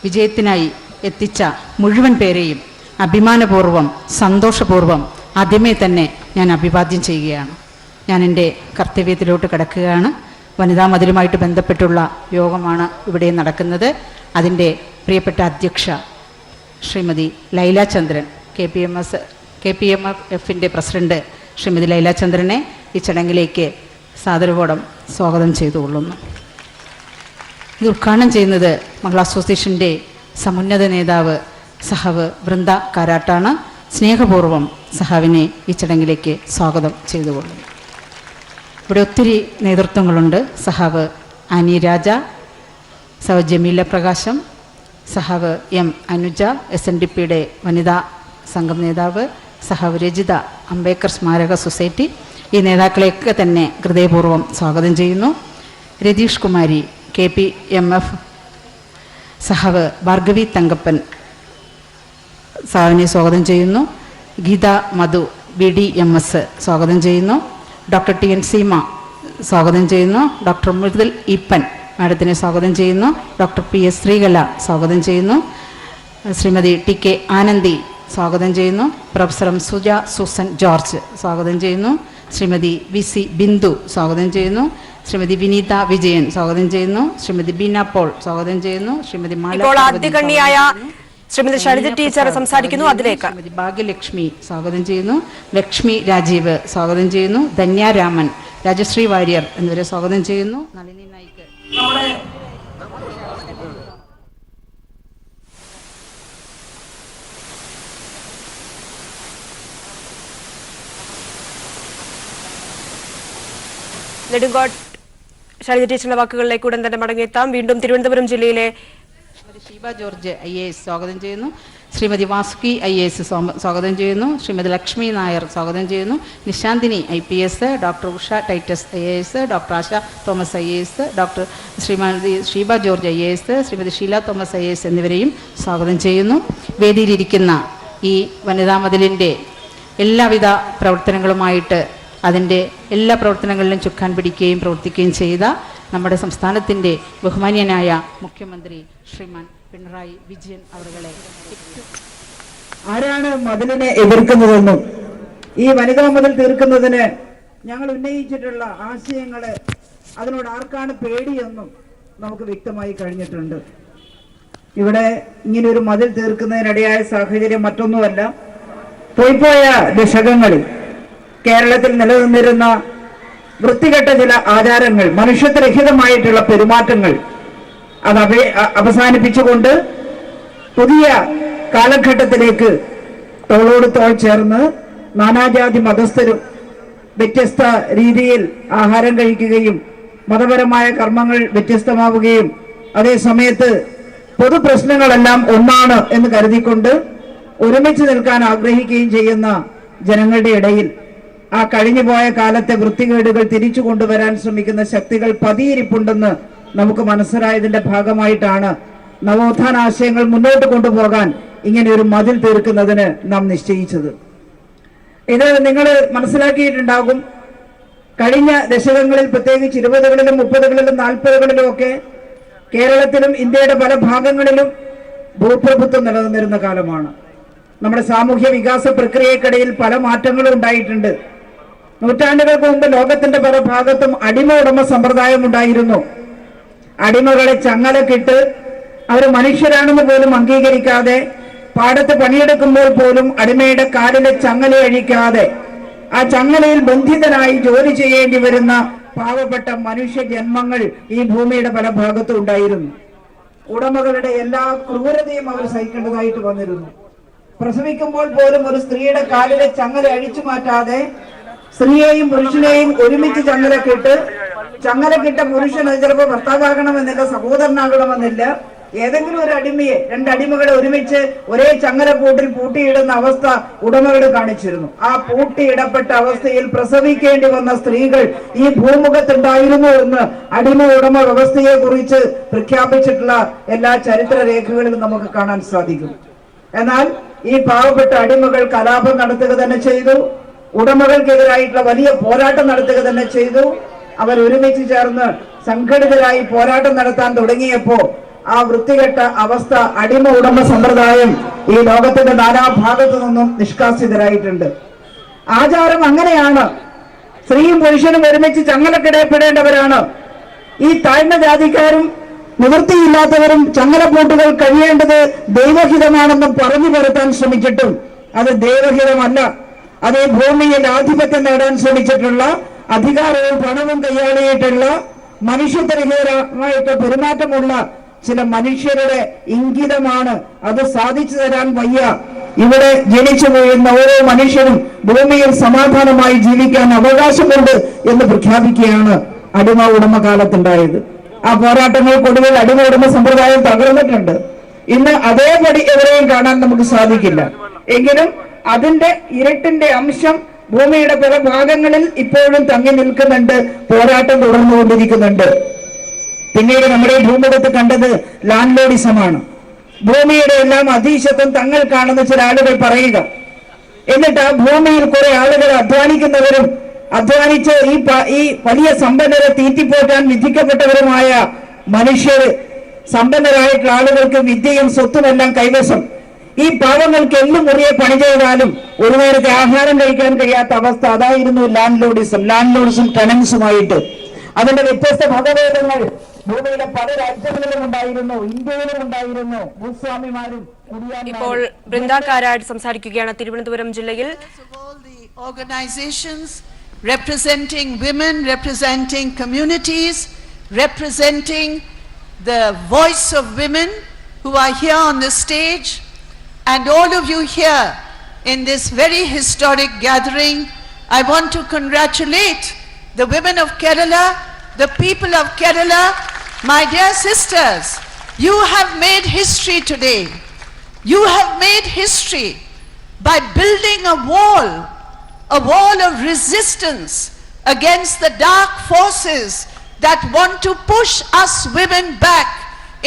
വിജയത്തിനായി എത്തിച്ച മുഴുവൻ പേരെയും അഭിമാനപൂർവ്വം സന്തോഷപൂർവ്വം ആദ്യമേ തന്നെ ഞാൻ അഭിവാദ്യം ചെയ്യുകയാണ്. ഞാൻ എൻ്റെ കർത്തവ്യത്തിലോട്ട് കിടക്കുകയാണ്. വനിതാ മതിലുമായിട്ട് ബന്ധപ്പെട്ടുള്ള യോഗമാണ് ഇവിടെ നടക്കുന്നത്. അതിൻ്റെ പ്രിയപ്പെട്ട അധ്യക്ഷ ശ്രീമതി ലൈല ചന്ദ്രൻ, KPMF പ്രസിഡന്റ് ശ്രീമതി ലൈല ചന്ദ്രനെ ഈ ചടങ്ങിലേക്ക് സാദരവോടെ സ്വാഗതം ചെയ്തുകൊള്ളുന്നു. ഇത് ഉദ്ഘാടനം ചെയ്യുന്നത് മഹിളാ അസോസിയേഷൻ്റെ സമുന്നത നേതാവ് സഹാവ് വൃന്ദ കാരാട്ടാണ്. സ്നേഹപൂർവ്വം സഹാവിനെ ഈ ചടങ്ങിലേക്ക് സ്വാഗതം ചെയ്തുകൊള്ളുന്നു. ഇവിടെ ഒത്തിരി നേതൃത്വങ്ങളുണ്ട്. സഹാവ് ആനി രാജ, സഹാവ് ജമീല പ്രകാശം, സഹാവ് M അനുജ, SNDPയുടെ വനിതാ സംഘം നേതാവ്, സഹാവ് രജിത, അംബേദ്കർ സ്മാരക സൊസൈറ്റി. ഈ നേതാക്കളെയൊക്കെ തന്നെ ഹൃദയപൂർവ്വം സ്വാഗതം ചെയ്യുന്നു. രതീഷ് കുമാരി, KPMF, സഹാവ് ഭാർഗവി തങ്കപ്പൻ സഹാവിനെ സ്വാഗതം ചെയ്യുന്നു. ഗീത മധു, BDMS സ്വാഗതം ചെയ്യുന്നു. ഡോക്ടർ TN സീമ സ്വാഗതം ചെയ്യുന്നു. ഡോക്ടർ മൃദുൽ ഈപ്പൻ മാഡത്തിനെ സ്വാഗതം ചെയ്യുന്നു. ഡോക്ടർ PS ശ്രീകല സ്വാഗതം ചെയ്യുന്നു. ശ്രീമതി TK ആനന്ദി സ്വാഗതം ചെയ്യുന്നു. പ്രൊഫസർ സുജ സൂസൻ ജോർജ് സ്വാഗതം ചെയ്യുന്നു. ശ്രീമതി VC ബിന്ദു സ്വാഗതം ചെയ്യുന്നു. ശ്രീമതി വിനീത വിജയൻ സ്വാഗതം ചെയ്യുന്നു. ശ്രീമതി ബീന പോൾ സ്വാഗതം ചെയ്യുന്നു. ശ്രീമതി ആദ്യകണ്ണിയായ ശ്രീമതി ശൈലജ ടീച്ചർ സംസാരിക്കുന്നു. അതിലേക്ക് ശ്രീമതി ഭാഗ്യലക്ഷ്മി സ്വാഗതം ചെയ്യുന്നു. ലക്ഷ്മി രാജീവ് സ്വാഗതം ചെയ്യുന്നു. ധന്യ രാമൻ, രാജശ്രീ വാര്യർ എന്നിവരെ സ്വാഗതം ചെയ്യുന്നു. നളിനി നായിക്ക് നെടുങ്കോട്ട് ശൈലജ ടീച്ചറിന്റെ വാക്കുകളിലേക്ക് ഉടൻ തന്നെ മടങ്ങിയെത്താം. വീണ്ടും തിരുവനന്തപുരം ജില്ലയിലെ ഷീബ ജോർജ് IAS സ്വാഗതം ചെയ്യുന്നു. ശ്രീമതി വാസുകി IAS സ്വാഗതം ചെയ്യുന്നു. ശ്രീമതി ലക്ഷ്മി നായർ സ്വാഗതം ചെയ്യുന്നു. Nishanthini IPS, doctor Usha Titus IAS, doctor Asha Thomas IAS, doctor Shrimati Sheeba George IAS, Shrimati Sheela Thomas IAS എന്നിവരെയും സ്വാഗതം ചെയ്യുന്നു. വേദിയിലിരിക്കുന്ന ഈ വനിതാ മതിലിൻ്റെ എല്ലാവിധ പ്രവർത്തനങ്ങളുമായിട്ട് അതിൻ്റെ എല്ലാ പ്രവർത്തനങ്ങളിലും ചുക്കാൻ പിടിക്കുകയും പ്രവർത്തിക്കുകയും ചെയ്ത നമ്മുടെ സംസ്ഥാനത്തിൻ്റെ ബഹുമാന്യനായ മുഖ്യമന്ത്രി ശ്രീമാൻ പിണറായി വിജയൻ അവരുടെ ആരാണ് മതിലിനെ എതിർക്കുന്നതെന്നും ഈ വനിതാ മതിൽ തീർക്കുന്നതിന് ഞങ്ങൾ ഉന്നയിച്ചിട്ടുള്ള ആശയങ്ങള് അതിനോട് ആർക്കാണ് പേടിയെന്നും നമുക്ക് വ്യക്തമായി കഴിഞ്ഞിട്ടുണ്ട്. ഇവിടെ ഇങ്ങനെ ഒരു മതിൽ തീർക്കുന്നതിനിടയായ സാഹചര്യം മറ്റൊന്നുമല്ല, പോയ ദശകങ്ങളിൽ കേരളത്തിൽ നിലനിന്നിരുന്ന വൃത്തികെട്ട ചില ആചാരങ്ങൾ, മനുഷ്യത്വരഹിതമായിട്ടുള്ള പെരുമാറ്റങ്ങൾ അത് അവസാനിപ്പിച്ചുകൊണ്ട് പുതിയ കാലഘട്ടത്തിലേക്ക് തോളോട് തോൾ ചേർന്ന് നാനാജാതി മതസ്ഥരും വ്യത്യസ്ത രീതിയിൽ ആഹാരം കഴിക്കുകയും മതപരമായ കർമ്മങ്ങൾ വ്യത്യസ്തമാവുകയും അതേ സമയത്ത് പൊതുപ്രശ്നങ്ങളെല്ലാം ഒന്നാണ് എന്ന് കരുതിക്കൊണ്ട് ഒരുമിച്ച് നിൽക്കാൻ ആഗ്രഹിക്കുകയും ചെയ്യുന്ന ജനങ്ങളുടെ ഇടയിൽ ആ കഴിഞ്ഞുപോയ കാലത്തെ വൃത്തികേടുകൾ തിരിച്ചു കൊണ്ടുവരാൻ ശ്രമിക്കുന്ന ശക്തികൾ പതിയിരിപ്പുണ്ടെന്ന് നമുക്ക് മനസ്സിലായതിന്റെ ഭാഗമായിട്ടാണ് നവോത്ഥാന ആശയങ്ങൾ മുന്നോട്ട് കൊണ്ടുപോകാൻ ഇങ്ങനെ ഒരു മതിൽ തീർക്കുന്നതിന് നാം നിശ്ചയിച്ചത്. ഇത് നിങ്ങൾ മനസ്സിലാക്കിയിട്ടുണ്ടാകും. കഴിഞ്ഞ ദശകങ്ങളിൽ, പ്രത്യേകിച്ച് 20കളിലും 30കളിലും 40കളിലും ഒക്കെ കേരളത്തിലും ഇന്ത്യയുടെ പല ഭാഗങ്ങളിലും ഭൂപ്രഭുത്വം നിലനിന്നിരുന്ന കാലമാണ്. നമ്മുടെ സാമൂഹ്യ വികാസ പ്രക്രിയക്കിടയിൽ പല മാറ്റങ്ങളും ഉണ്ടായിട്ടുണ്ട്. നൂറ്റാണ്ടുകൾക്ക് മുമ്പ് ലോകത്തിന്റെ പല ഭാഗത്തും അടിമ ഉടമ സമ്പ്രദായം ഉണ്ടായിരുന്നു. അടിമകളെ ചങ്ങലക്കിട്ട് അവർ മനുഷ്യരാണെന്ന് പോലും അംഗീകരിക്കാതെ, പാടത്ത് പണിയെടുക്കുമ്പോൾ പോലും അടിമയുടെ കാലിലെ ചങ്ങല അഴിക്കാതെ ആ ചങ്ങലയിൽ ബന്ധിതനായി ജോലി ചെയ്യേണ്ടി വരുന്ന പാവപ്പെട്ട മനുഷ്യ ജന്മങ്ങൾ ഈ ഭൂമിയുടെ പല ഭാഗത്തും ഉണ്ടായിരുന്നു. ഉടമകളുടെ എല്ലാ ക്രൂരതയും അവർ സഹിക്കേണ്ടതായിട്ട് വന്നിരുന്നു. പ്രസവിക്കുമ്പോൾ പോലും ഒരു സ്ത്രീയുടെ കാലിലെ ചങ്ങല അഴിച്ചു മാറ്റാതെ സ്ത്രീയെയും പുരുഷനെയും ഒരുമിച്ച് ചങ്ങലക്കിട്ട പുരുഷൻ ചിലപ്പോൾ ഭർത്താവാകണമെന്നില്ല, സഹോദരനാകണമെന്നില്ല. ഏതെങ്കിലും ഒരു അടിമയെ, രണ്ടടിമകളെ ഒരുമിച്ച് ഒരേ ചങ്ങലക്കൂട്ടിൽ പൂട്ടിയിടുന്ന അവസ്ഥ ഉടമകൾ കാണിച്ചിരുന്നു. ആ പൂട്ടിയിടപ്പെട്ട അവസ്ഥയിൽ പ്രസവിക്കേണ്ടി വന്ന സ്ത്രീകൾ ഈ ഭൂമുഖത്തുണ്ടായിരുന്നു എന്ന് അടിമ ഉടമ വ്യവസ്ഥയെ കുറിച്ച് പ്രഖ്യാപിച്ചിട്ടുള്ള എല്ലാ ചരിത്ര രേഖകളിലും നമുക്ക് കാണാൻ സാധിക്കും. എന്നാൽ ഈ പാവപ്പെട്ട അടിമകൾ കലാപം നടത്തുക തന്നെ ചെയ്തു. ഉടമകൾക്കെതിരായിട്ടുള്ള വലിയ പോരാട്ടം നടത്തുക തന്നെ ചെയ്തു. അവർ ഒരുമിച്ച് ചേർന്ന് സംഘടിതരായി പോരാട്ടം നടത്താൻ തുടങ്ങിയപ്പോ ആ വൃത്തികെട്ട അവസ്ഥ, അടിമ ഉടമ സമ്പ്രദായം ഈ ലോകത്തിന്റെ നാനാഭാഗത്തു നിന്നും നിഷ്കാസിതരായിട്ടുണ്ട്. ആചാരം അങ്ങനെയാണ്. സ്ത്രീയും പുരുഷനും ഒരുമിച്ച് ചങ്ങലക്കിടയപ്പെടേണ്ടവരാണ്. ഈ താഴ്ന്ന ജാതിക്കാരും നിവൃത്തിയില്ലാത്തവരും ചങ്ങലപ്പൂട്ടുകൾ കഴിയേണ്ടത് ദൈവഹിതമാണെന്നും പറഞ്ഞു വരുത്താൻ ശ്രമിച്ചിട്ടും അത് ദൈവഹിതമല്ല. അത് ഭൂമിയിൽ ആധിപത്യം നേടാൻ ശ്രമിച്ചിട്ടുള്ള, അധികാരവും പണവും കൈയാളിയിട്ടുള്ള, മനുഷ്യത്വരഹിതമായിട്ട് പെരുമാറ്റമുള്ള ചില മനുഷ്യരുടെ ഇംഗിതമാണ്. അത് സാധിച്ചു തരാൻ വയ്യ. ഇവിടെ ജനിച്ചു വീഴുന്ന ഓരോ മനുഷ്യരും ഭൂമിയിൽ സമാധാനമായി ജീവിക്കാൻ അവകാശമുണ്ട് എന്ന് പ്രഖ്യാപിക്കുകയാണ് അടിമ ഉടമ കാലത്തുണ്ടായത്. ആ പോരാട്ടങ്ങൾക്കൊടുവിൽ അടിമ ഉടമ സമ്പ്രദായം തകർന്നിട്ടുണ്ട്. ഇന്ന് അതേപടി എവിടെയും കാണാൻ നമുക്ക് സാധിക്കില്ല. എങ്കിലും അതിന്റെ ഇരുട്ടിന്റെ അംശം ഭൂമിയുടെ പല ഭാഗങ്ങളിൽ ഇപ്പോഴും തങ്ങി നിൽക്കുന്നുണ്ട്. പോരാട്ടം തുടർന്നുകൊണ്ടിരിക്കുന്നുണ്ട്. പിന്നീട് നമ്മുടെ ഭൂമുഖത്ത് കണ്ടത് ലാൻഡ് ലോഡിസമാണ്. ഭൂമിയുടെ എല്ലാം അധീശത്വം തങ്ങൾ കാണുന്ന ചില ആളുകൾ പറയുക, എന്നിട്ട് ആ ഭൂമിയിൽ കുറെ ആളുകൾ അധ്വാനിക്കുന്നവരും അധ്വാനിച്ച് ഈ വലിയ സമ്പന്നരെ തീറ്റിപ്പോറ്റാൻ വിധിക്കപ്പെട്ടവരുമായ മനുഷ്യർ, സമ്പന്നരായിട്ടുള്ള ആളുകൾക്ക് വിദ്യയും സ്വത്തുമെല്ലാം കൈവശം. ഈ പാവങ്ങൾക്ക് എല്ലും മുറിയെ പണി ചെയ്താലും ഒരു നേരത്തെ ആഹാരം കഴിക്കാൻ കഴിയാത്ത അവസ്ഥ. അതായിരുന്നു ലാൻഡ് ലോഡ്സും ടെനൻസുമായിട്ട്. അതിന്റെ വ്യത്യസ്ത ഭേദങ്ങൾ ഭൂമിയിലെ പല രാജ്യങ്ങളിലും ഉണ്ടായിരുന്നു, ഇന്ത്യയിലും ഉണ്ടായിരുന്നു. ഭൂസ്വാമിമാരും ഇപ്പോൾ ബൃന്ദാക്കാരായിട്ട് സംസാരിക്കുകയാണ് തിരുവനന്തപുരം ജില്ലയിൽ. Organizations representing women, representing communities, representing the voice of women who are here on the stage, and all of you here in this very historic gathering. I want to congratulate the women of Kerala, the people of Kerala. My dear sisters, you have made history today. You have made history by building a wall of resistance against the dark forces that want to push us women back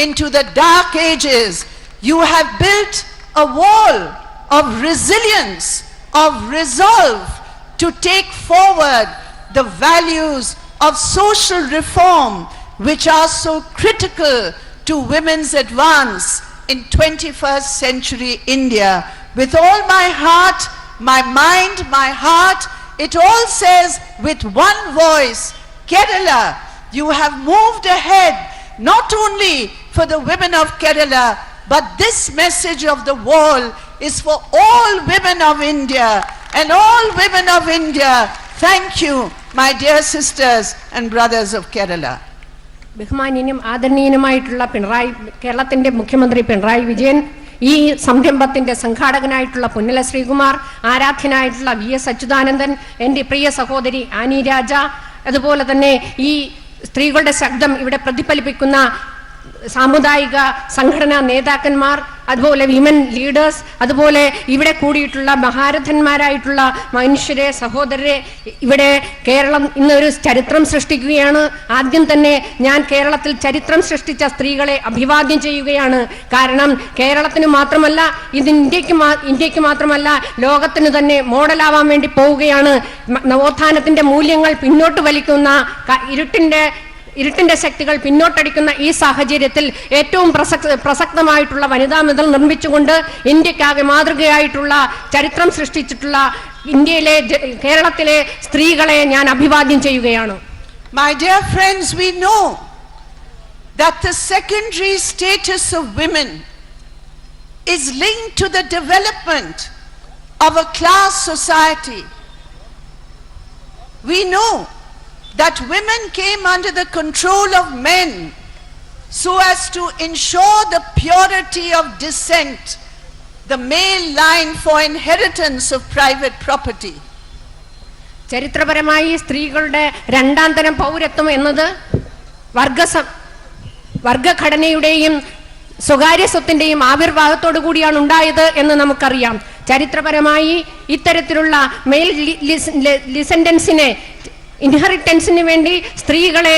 into the dark ages. You have built a wall of resilience, of resolve to take forward the values of social reform which are so critical to women's advance in 21st century India. With all my heart, my mind, my heart, it all says with one voice, Kerala, you have moved ahead, not only for the women of Kerala, but this message of the wall is for all women of India. And all women of India, thank you, my dear sisters and brothers of Kerala. ബഹുമാന്യനും ആദരണീയനുമായിട്ടുള്ള കേരളത്തിന്റെ മുഖ്യമന്ത്രി പിണറായി വിജയൻ, ഈ സംരംഭത്തിന്റെ സംഘാടകനായിട്ടുള്ള Punnala Sreekumar, ആരാധ്യനായിട്ടുള്ള VS Achuthanandan, എൻ്റെ പ്രിയ സഹോദരി Annie രാജ, അതുപോലെ തന്നെ ഈ സ്ത്രീകളുടെ ശബ്ദം ഇവിടെ പ്രതിഫലിപ്പിക്കുന്ന സാമുദായിക സംഘടനാ നേതാക്കന്മാർ, അതുപോലെ വിമൻ ലീഡേഴ്സ്, അതുപോലെ ഇവിടെ കൂടിയിട്ടുള്ള മഹാരഥന്മാരായിട്ടുള്ള മനുഷ്യരെ, സഹോദരരെ, ഇവിടെ കേരളം ഇന്നൊരു ചരിത്രം സൃഷ്ടിക്കുകയാണ്. ആദ്യം തന്നെ ഞാൻ കേരളത്തിൽ ചരിത്രം സൃഷ്ടിച്ച സ്ത്രീകളെ അഭിവാദ്യം ചെയ്യുകയാണ്. കാരണം കേരളത്തിന് മാത്രമല്ല, ഇത് ഇന്ത്യക്ക് മാത്രമല്ല, ലോകത്തിന് തന്നെ മോഡലാവാൻ വേണ്ടി പോവുകയാണ്. നവോത്ഥാനത്തിന്റെ മൂല്യങ്ങൾ പിന്നോട്ട് വലിക്കുന്ന ഇരുട്ടിന്റെ ശക്തികൾ പിന്നോട്ടടിക്കുന്ന ഈ സാഹചര്യത്തിൽ ഏറ്റവും പ്രസക്തമായിട്ടുള്ള വനിതാ മെഡൽ നിർമ്മിച്ചുകൊണ്ട് ഇന്ത്യക്കാകെ മാതൃകയായിട്ടുള്ള ചരിത്രം സൃഷ്ടിച്ചിട്ടുള്ള കേരളത്തിലെ സ്ത്രീകളെ ഞാൻ അഭിവാദ്യം ചെയ്യുകയാണ്. My dear friends, we know that the secondary status of women is linked to the development of a class society. We know that women came under the control of men so as to ensure the purity of descent, the male line for inheritance of private property. ചരിത്രപരമായി സ്ത്രീകളുടെ രണ്ടാം തരം പൗരത്വം എന്നത് വർഗഘടനയുടെയും സ്വകാര്യ സ്വത്തിന്റെയും ആവിർഭാവത്തോടു കൂടിയാണ് ഉണ്ടായത് എന്ന് നമുക്കറിയാം. ചരിത്രപരമായി ഇത്തരത്തിലുള്ള മെയിൽ ലിസൻഡൻസിനെ ഇൻഹെറിറ്റൻസിന് വേണ്ടി സ്ത്രീകളെ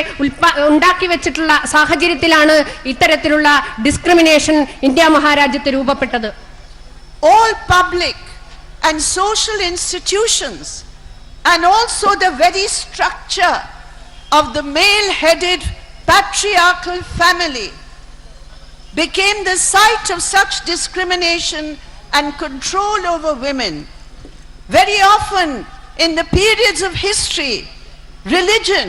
ഉണ്ടാക്കി വെച്ചിട്ടുള്ള സാഹചര്യത്തിലാണ് ഇത്തരത്തിലുള്ള ഡിസ്ക്രിമിനേഷൻ ഇന്ത്യ മഹാരാജ്യത്ത് രൂപപ്പെട്ടത്. All public and social institutions and also the very structure of the male-headed patriarchal family became the site of such discrimination and control over women. Very often in the periods of history, religion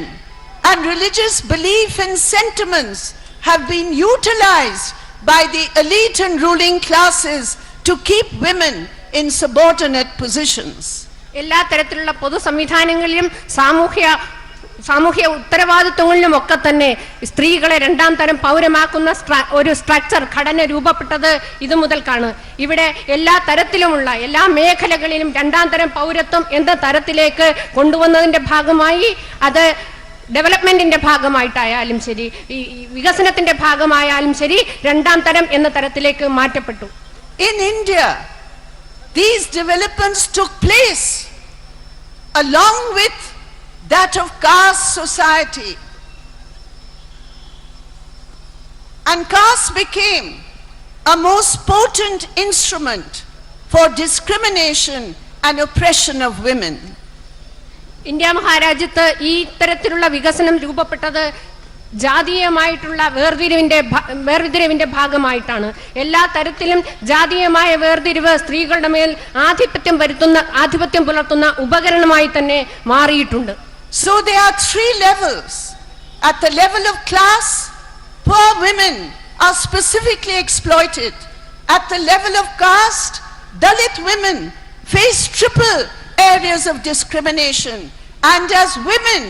and religious belief and sentiments have been utilized by the elite and ruling classes to keep women in subordinate positions. എല്ലാ തരത്തിലുള്ള പൊതു സംവിധാനങ്ങളിലും സാമൂഹ്യ ഉത്തരവാദിത്വങ്ങളിലും ഒക്കെ തന്നെ സ്ത്രീകളെ രണ്ടാം തരം പൗരമാക്കുന്ന ഒരു സ്ട്രക്ചർ ഘടന രൂപപ്പെട്ടത് ഇത് മുതൽക്കാണ്. ഇവിടെ എല്ലാ തരത്തിലുമുള്ള എല്ലാ മേഖലകളിലും രണ്ടാം തരം പൗരത്വം എന്ന തരത്തിലേക്ക് കൊണ്ടുവന്നതിന്റെ ഭാഗമായി അത് ഡെവലപ്മെന്റിന്റെ ഭാഗമായിട്ടായാലും ശരി, വികസനത്തിന്റെ ഭാഗമായാലും ശരി, രണ്ടാം തരം എന്ന തരത്തിലേക്ക് മാറ്റപ്പെട്ടു. In India, these developments took place along with that of caste society, and caste became a most potent instrument for discrimination and oppression of women. India മഹാരാജ്യത്ത് ഈ തരത്തിലുള്ള വികസനം രൂപപ്പെട്ടത് ജാതീയമായിട്ടുള്ള വേർതിരിവിന്റെ ഭാഗമായിട്ടാണ്. എല്ലാ തരത്തിലും ജാതീയമായ വേർതിരിവ് സ്ത്രീകളുടെ മേൽ ആധിപത്യം പുലർത്തുന്ന ഉപകരണമായി തന്നെ മാറിയിട്ടുണ്ട്. So there are three levels. At the level of class, poor women are specifically exploited. At the level of caste, Dalit women face triple areas of discrimination. And as women,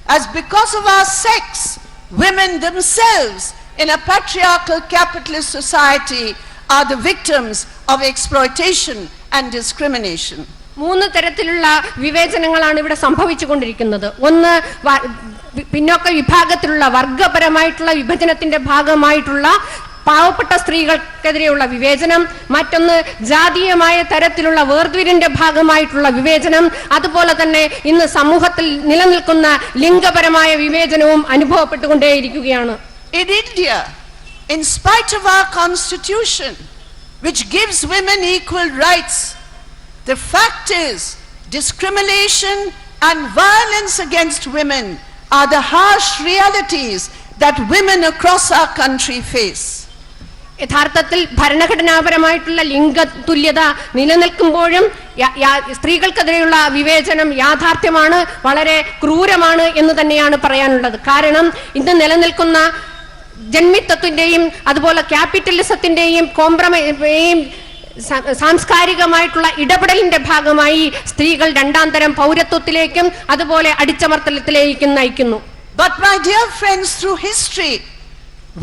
as because of our sex, women themselves in a patriarchal capitalist society are the victims of exploitation and discrimination. മൂന്ന് തരത്തിലുള്ള വിവേചനങ്ങളാണ് ഇവിടെ സംഭവിച്ചുകൊണ്ടിരിക്കുന്നത്. ഒന്ന്, പിന്നോക്ക വിഭാഗത്തിലുള്ള വർഗപരമായിട്ടുള്ള വിഭജനത്തിന്റെ ഭാഗമായിട്ടുള്ള പാവപ്പെട്ട സ്ത്രീകൾക്കെതിരെയുള്ള വിവേചനം, മറ്റൊന്ന് ജാതീയമായ തരത്തിലുള്ള വേർതിരിവിന്റെ ഭാഗമായിട്ടുള്ള വിവേചനം, അതുപോലെ തന്നെ ഇന്ന് സമൂഹത്തിൽ നിലനിൽക്കുന്ന ലിംഗപരമായ വിവേചനവും അനുഭവപ്പെട്ടുകൊണ്ടേയിരിക്കുകയാണ്. In India, in spite of our constitution which gives women equal rights, the fact is discrimination and violence against women are the harsh realities that women across our country face. യഥാർത്ഥത്തിൽ ഭരണഘടനാപരമായിട്ടുള്ള ലിംഗതുല്യത നിലനിൽക്കുമ്പോഴും സ്ത്രീകൾക്കെതിരെയുള്ള വിവേചനം യാഥാർത്ഥ്യമാണ്, വളരെ ക്രൂരമാണ് എന്ന് തന്നെയാണ് പറയാനുള്ളത്. കാരണം ഇന്ന് നിലനിൽക്കുന്ന ജന്മിത്വത്തിന്റെയും അതുപോലെ ക്യാപിറ്റലിസത്തിന്റെയും സാംസ്കാരികമായിട്ടുള്ള ഇടപെടലിന്റെ ഭാഗമായി സ്ത്രീകൾ രണ്ടാം തരം പൗരത്വത്തിലേക്കും അതുപോലെ അടിച്ചമർത്തലത്തിലേക്കും നയിക്കുന്നു. But my dear friends, through history,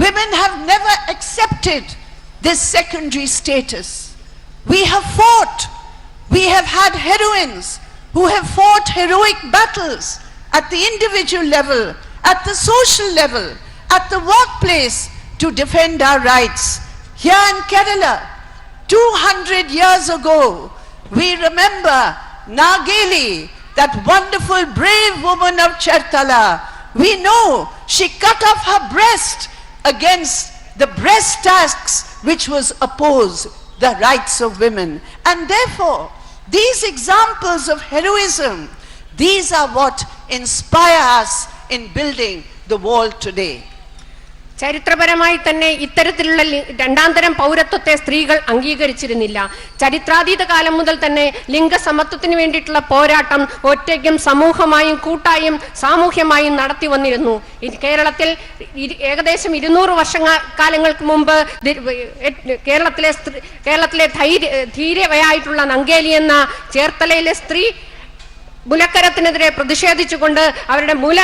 women have never accepted this secondary status. We have fought. We have had heroines who have fought heroic battles at the individual level, at the social level, at the workplace to defend our rights. Here in Kerala, 200 years ago, we remember Nageli, that wonderful brave woman of Chertala. We know she cut off her breast against the breast tax which was opposed the rights of women. And therefore, these examples of heroism, these are what inspire us in building the wall today. ചരിത്രപരമായി തന്നെ ഇത്തരത്തിലുള്ള രണ്ടാം തരം പൗരത്വത്തെ സ്ത്രീകൾ അംഗീകരിച്ചിരുന്നില്ല. ചരിത്രാതീത കാലം മുതൽ തന്നെ ലിംഗസമത്വത്തിന് വേണ്ടിയിട്ടുള്ള പോരാട്ടം ഒറ്റയ്ക്കും സമൂഹമായും കൂട്ടായും സാമൂഹ്യമായും നടത്തി വന്നിരുന്നു. കേരളത്തിൽ ഏകദേശം 200 വർഷക്കാലങ്ങൾക്ക് മുമ്പ് കേരളത്തിലെ ധീരയായിട്ടുള്ള നങ്കേലി എന്ന ചേർത്തലയിലെ സ്ത്രീ മുലക്കരത്തിനെതിരെ പ്രതിഷേധിച്ചുകൊണ്ട് അവരുടെ മുല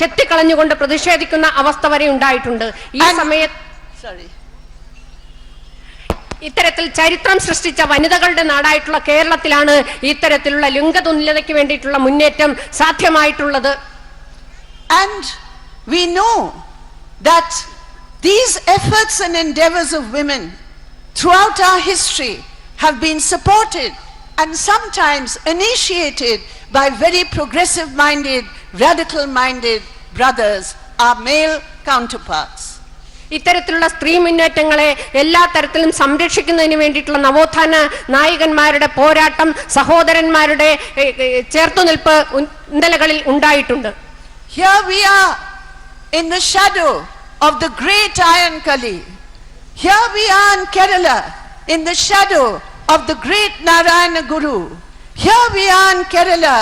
ചെത്തിക്കളഞ്ഞുകൊണ്ട് പ്രതിഷേധിക്കുന്ന അവസ്ഥ വരെ ഉണ്ടായിട്ടുണ്ട്. ഈ സമയത്ത് ഇത്തരത്തിൽ ചരിത്രം സൃഷ്ടിച്ച വനിതകളുടെ നാടായിട്ടുള്ള കേരളത്തിലാണ് ഇത്തരത്തിലുള്ള ലിംഗതുല്യതയ്ക്ക് വേണ്ടിയിട്ടുള്ള മുന്നേറ്റം സാധ്യമായിട്ടുള്ളത്. And we know that these efforts and endeavors of women throughout our history have been supported and sometimes initiated by very progressive minded, radical minded brothers, our male counterparts. ഇത്തരത്തിലുള്ള സ്ത്രീ മുന്നേറ്റങ്ങളെ എല്ലാ തരത്തിലും സംരക്ഷിക്കുന്നതിന് വേണ്ടിയിട്ടുള്ള നവോത്ഥാന നായകന്മാരുടെ പോരാട്ടം, സഹോദരന്മാരുടെ ചേർത്തുനിൽപ്പ് ഇന്നലകളിൽ ഉണ്ടായിട്ടുണ്ട്. Here we are in the shadow of the great Iron Kali. Here we are in Kerala in the shadow of the great Narayana Guru. Here we are in Kerala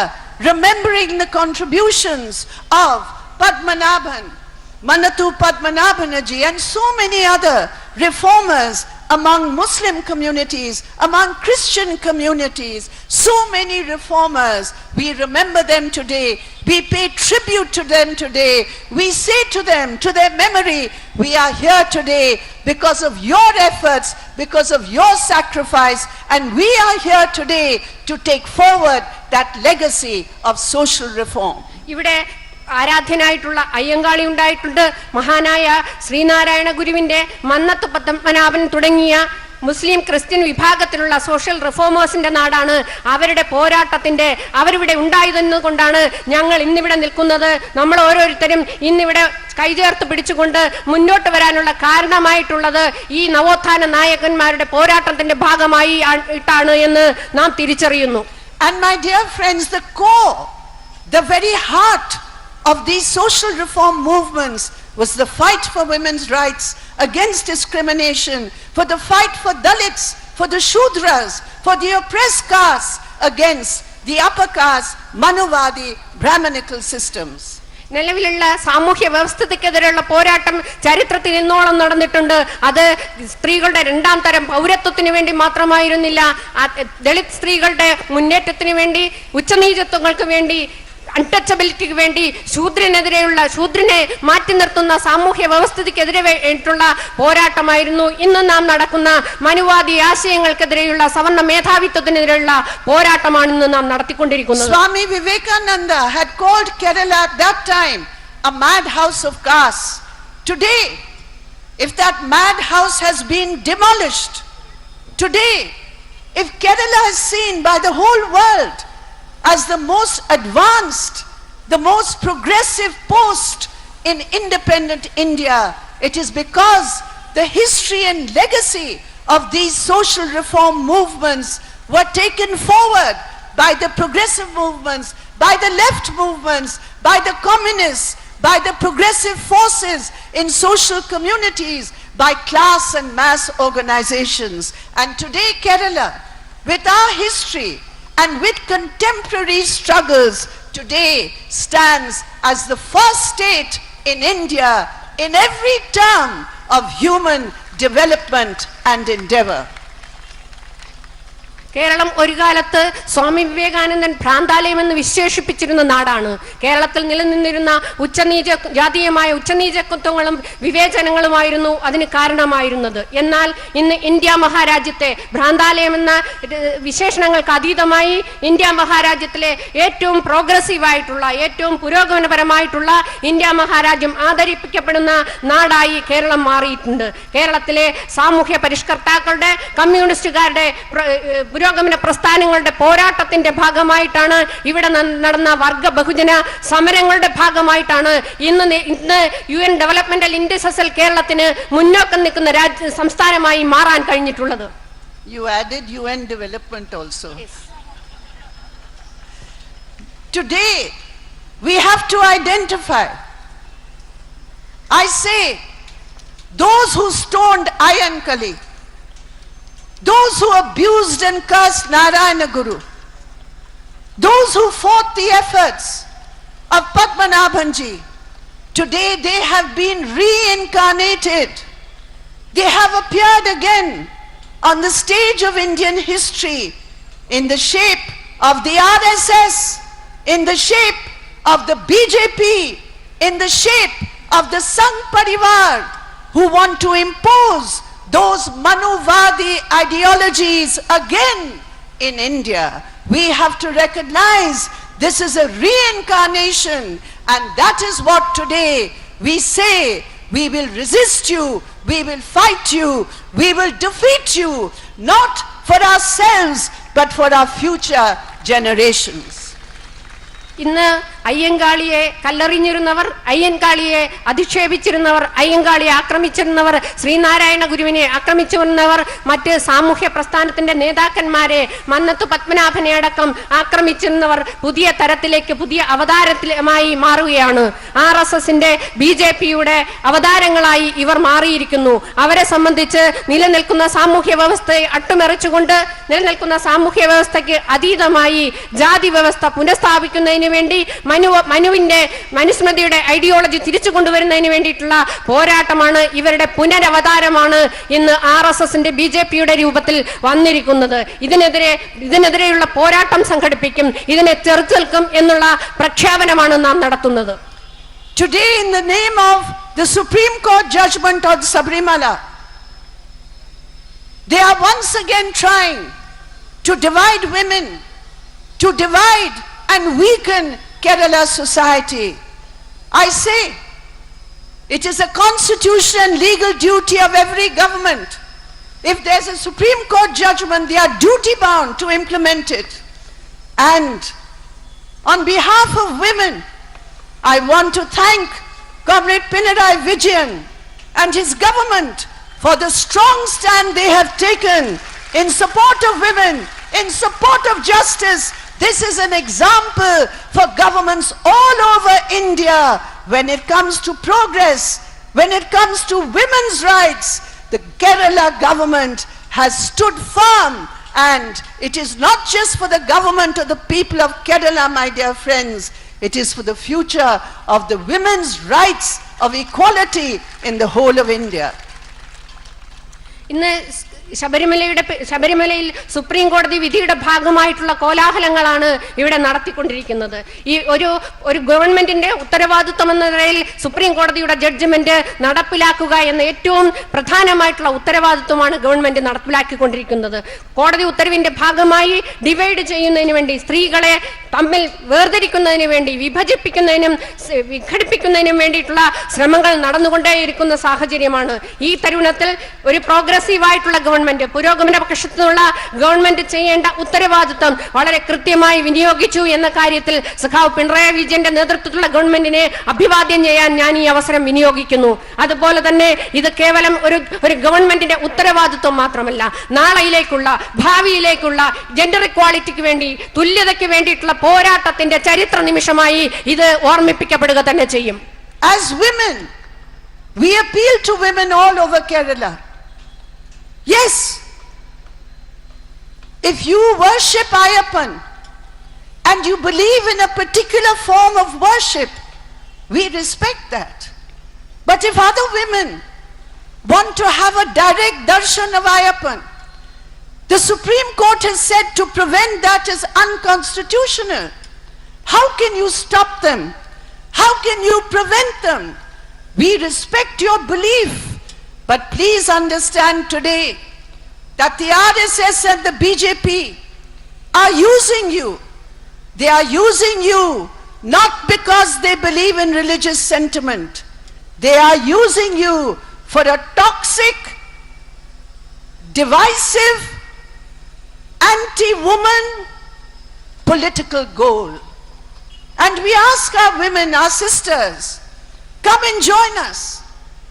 remembering the contributions of Padmanabhan, Manathu Padmanabhanaji and so many other reformers among Muslim communities, among Christian communities, so many reformers. We remember them today. We pay tribute to them today. We say to them, to their memory, we are here today because of your efforts, because of your sacrifice, and we are here today to take forward that legacy of social reform. ഇവിടെ ആരാധ്യനായിട്ടുള്ള അയ്യങ്കാളി ഉണ്ടായിട്ടുണ്ട്. മഹാനായ ശ്രീനാരായണ ഗുരുവിന്റെ മന്നത്ത് പത്മനാഭൻ തുടങ്ങിയ Muslim Christian വിഭാഗത്തിലുള്ള social റിഫോമേഴ്സിന്റെ നാടാണ്. അവരുടെ പോരാട്ടത്തിന്റെ അവരിവിടെ ഉണ്ടായതെന്നുകൊണ്ടാണ് ഞങ്ങൾ ഇന്നിവിടെ നിൽക്കുന്നത്. നമ്മൾ ഓരോരുത്തരും ഇന്നിവിടെ കൈചേർത്ത് പിടിച്ചുകൊണ്ട് മുന്നോട്ട് വരാനുള്ള കാരണമായിട്ടുള്ളത് ഈ നവോത്ഥാന നായകന്മാരുടെ പോരാട്ടത്തിന്റെ ഭാഗമായി ഇട്ടാണ് എന്ന് നാം തിരിച്ചറിയുന്നു. And my dear friends, the core, the very heart of these social reform movements was the fight for women's rights against discrimination, for the fight for Dalits, for the Shudras, for the oppressed castes against the upper caste, Manuvadi, Brahmanical systems. നിലവിലുള്ള സാമൂഹ്യ വ്യവസ്ഥിതിക്കെതിരെയുള്ള പോരാട്ടം ചരിത്രത്തിൽ ഇന്നോളം നടന്നിട്ടുണ്ട്. അത് സ്ത്രീകളുടെ രണ്ടാം തരം പൗരത്വത്തിന് വേണ്ടി മാത്രമായിരുന്നില്ല, ദളിത് സ്ത്രീകളുടെ മുന്നേറ്റത്തിന് വേണ്ടി, ഉച്ചനീചത്വങ്ങൾക്ക് വേണ്ടി, അൺടച്ചബിലിറ്റിക്ക് വേണ്ടി, ശൂദ്രനെ മാറ്റി നിർത്തുന്ന സാമൂഹ്യ വ്യവസ്ഥിതിക്കെതിരെ വേണ്ടിയിട്ടുള്ള പോരാട്ടമായിരുന്നു. ഇന്ന് നാം നടക്കുന്ന മനുവാദി ആശയങ്ങൾക്കെതിരെയുള്ള സവർണ്ണ മേധാവിത്വത്തിനെതിരെയുള്ള പോരാട്ടമാണെന്ന് നാം നടത്തിക്കൊണ്ടിരിക്കുന്നത്. Swami Vivekananda had called Kerala at that time a madhouse of caste. Today, if that madhouse has been demolished, today, if Kerala is seen by the whole world as the most advanced, the most progressive post in independent India, it is because the history and legacy of these social reform movements were taken forward by the progressive movements, by the left movements, by the communists, by the progressive forces in social communities, by class and mass organizations. And today Kerala, with our history and with contemporary struggles, today stands as the first state in India in every term of human development and endeavor. Keralam ഒരു കാലത്ത് സ്വാമി വിവേകാനന്ദൻ ഭ്രാന്താലയം എന്ന് വിശേഷിപ്പിച്ചിരുന്ന നാടാണ്. കേരളത്തിൽ നിലനിന്നിരുന്ന ജാതീയമായ ഉച്ചനീചത്വങ്ങളും വിവേചനങ്ങളുമായിരുന്നു അതിന് കാരണമായിരുന്നത്. എന്നാൽ ഇന്ന് ഇന്ത്യ മഹാരാജ്യത്തെ ഭ്രാന്താലയം എന്ന വിശേഷണങ്ങൾക്ക് അതീതമായി ഇന്ത്യ മഹാരാജ്യത്തിലെ ഏറ്റവും പ്രോഗ്രസീവായിട്ടുള്ള, ഏറ്റവും പുരോഗമനപരമായിട്ടുള്ള ഇന്ത്യ മഹാരാജ്യം ആദരിക്കപ്പെടുന്ന നാടായി കേരളം മാറിയിട്ടുണ്ട്. കേരളത്തിലെ സാമൂഹ്യ പരിഷ്കർത്താക്കളുടെ, കമ്മ്യൂണിസ്റ്റുകാരുടെ, പുരോഗമന പ്രസ്ഥാനങ്ങളുടെ പോരാട്ടത്തിന്റെ ഭാഗമായിട്ടാണ്, ഇവിടെ നടന്ന വർഗ ബഹുജന സമരങ്ങളുടെ ഭാഗമായിട്ടാണ് ഇന്ന് UN ഡെവലപ്മെന്റൽ ഇൻഡെക്സിൽ കേരളത്തിന് മുന്നോക്കം നിൽക്കുന്ന സംസ്ഥാനമായി മാറാൻ കഴിഞ്ഞിട്ടുള്ളത്. You added UN development also. Yes. Today we have to identify, I say, those who stoned Iron Kali, those who abused and cursed Narayana Guru, those who fought the efforts of Padmanabhanji, today they have been reincarnated. They have appeared again on the stage of Indian history in the shape of the RSS, in the shape of the BJP, in the shape of the Sangh Parivar, who want to impose those Manuvadi ideologies again in India. We have to recognize this is a reincarnation, and that is what today we say. We will resist you, we will fight you, we will defeat you, not for ourselves, but for our future generations. ഇന്ന് അയ്യങ്കാളിയെ കല്ലെറിഞ്ഞിരുന്നവർ, അയ്യൻകാളിയെ അധിക്ഷേപിച്ചിരുന്നവർ, അയ്യങ്കാളിയെ ആക്രമിച്ചിരുന്നവർ, ശ്രീനാരായണ ഗുരുവിനെ ആക്രമിച്ചിരുന്നവർ, മറ്റ് സാമൂഹ്യ പ്രസ്ഥാനത്തിന്റെ നേതാക്കന്മാരെ, മന്നത്ത് പത്മനാഭനെ അടക്കം ആക്രമിച്ചിരുന്നവർ പുതിയ തരത്തിലേക്ക്, പുതിയ അവതാരമായി മാറുകയാണ്. RSSന്റെ BJPയുടെ അവതാരങ്ങളായി ഇവർ മാറിയിരിക്കുന്നു. അവരെ സംബന്ധിച്ച് നിലനിൽക്കുന്ന സാമൂഹ്യ വ്യവസ്ഥയെ അട്ടിമറിച്ചുകൊണ്ട് നിലനിൽക്കുന്ന സാമൂഹ്യ വ്യവസ്ഥയ്ക്ക് അതീതമായി ജാതി വ്യവസ്ഥ പുനഃസ്ഥാപിക്കുന്നതിന് വേണ്ടി മനുവിന്റെ മനുസ്മൃതിയുടെ ഐഡിയോളജി തിരിച്ചു കൊണ്ടുവരുന്നതിന് വേണ്ടിയിട്ടുള്ള പോരാട്ടമാണ്, ഇവരുടെ പുനരവതാരമാണ് ഇന്ന് RSSന്റെ BJPയുടെ രൂപത്തിൽ വന്നിരിക്കുന്നത്. ഇതിനെതിരെയുള്ള പോരാട്ടം സംഘടിപ്പിക്കും, ഇതിനെ ചെറുത്തു എന്നുള്ള പ്രഖ്യാപനമാണ് നാം നടത്തുന്നത്. Today, in the name of the Supreme Court judgment on Sabarimala, they are once again trying to divide women, to divide and weaken Kerala society. I say, it is a constitutional and legal duty of every government. If there's a Supreme Court judgment, they are duty bound to implement it. And on behalf of women, I want to thank Comrade Pinarayi Vijayan and his government for the strong stand they have taken in support of women, in support of justice. This is an example for governments all over India when it comes to progress, when it comes to women's rights. The Kerala government has stood firm, and it is not just for the government or the people of Kerala, my dear friends. It is for the future of the women's rights of equality in the whole of India. ഇന്ന് ശബരിമലയിൽ supreme കോടതി വിധിയുടെ ഭാഗമായിട്ടുള്ള കോലാഹലങ്ങളാണ് ഇവിടെ നടത്തിക്കൊണ്ടിരിക്കുന്നത്. ഈ ഒരു ഗവൺമെന്റിന്റെ ഉത്തരവാദിത്വം എന്ന നിലയിൽ സുപ്രീം കോടതിയുടെ ജഡ്ജ്മെന്റ് നടപ്പിലാക്കുക എന്ന ഏറ്റവും പ്രധാനമായിട്ടുള്ള ഉത്തരവാദിത്വമാണ് ഗവൺമെന്റ് നടപ്പിലാക്കിക്കൊണ്ടിരിക്കുന്നത്. കോടതി ഉത്തരവിന്റെ ഭാഗമായി ഡിവൈഡ് ചെയ്യുന്നതിന് വേണ്ടി, സ്ത്രീകളെ തമ്മിൽ വേർതിരിക്കുന്നതിന് വേണ്ടി, വിഭജിപ്പിക്കുന്നതിനും വിഘടിപ്പിക്കുന്നതിനും വേണ്ടിയിട്ടുള്ള ശ്രമങ്ങൾ നടന്നുകൊണ്ടേയിരിക്കുന്ന സാഹചര്യമാണ്. ഈ തരുണത്തിൽ ഒരു പ്രോഗ്രസീവായിട്ടുള്ള ഗവൺമെന്റ്, പുരോഗമന പക്ഷത്തുനിന്നുള്ള ഗവൺമെന്റ് ചെയ്യേണ്ട ഉത്തരവാദിത്വം വളരെ കൃത്യമായി വിനിയോഗിച്ചു എന്ന കാര്യത്തിൽ സഖാവ് പിണറായി വിജയന്റെ നേതൃത്വത്തിലുള്ള ഗവൺമെന്റിനെ അഭിവാദ്യം ചെയ്യാൻ ഞാൻ ഈ അവസരം വിനിയോഗിക്കുന്നു. അതുപോലെ തന്നെ ഇത് കേവലം ഒരു ഗവൺമെന്റിന്റെ ഉത്തരവാദിത്വം മാത്രമല്ല, നാളെയിലേക്കുള്ള, ഭാവിയിലേക്കുള്ള ജെൻഡർ ഇക്വാളിറ്റിക്ക് വേണ്ടി, തുല്യതയ്ക്ക് വേണ്ടിയിട്ടുള്ള പോരാട്ടത്തിന്റെ ചരിത്ര നിമിഷമായി ഇത് ഓർമ്മിപ്പിക്കപ്പെടുക തന്നെ ചെയ്യും. As women, we appeal to women all over Kerala. Yes, if you worship Ayyappan and you believe in a particular form of worship, we respect that. But if other women want to have a direct darshan of Ayyappan, the Supreme Court has said to prevent that is unconstitutional. How can you stop them? How can you prevent them? We respect your belief, but please understand today that the RSS and the BJP are using you. They are using you not because they believe in religious sentiment. They are using you for a toxic, divisive, anti-woman political goal. And we ask our women, our sisters, come and join us.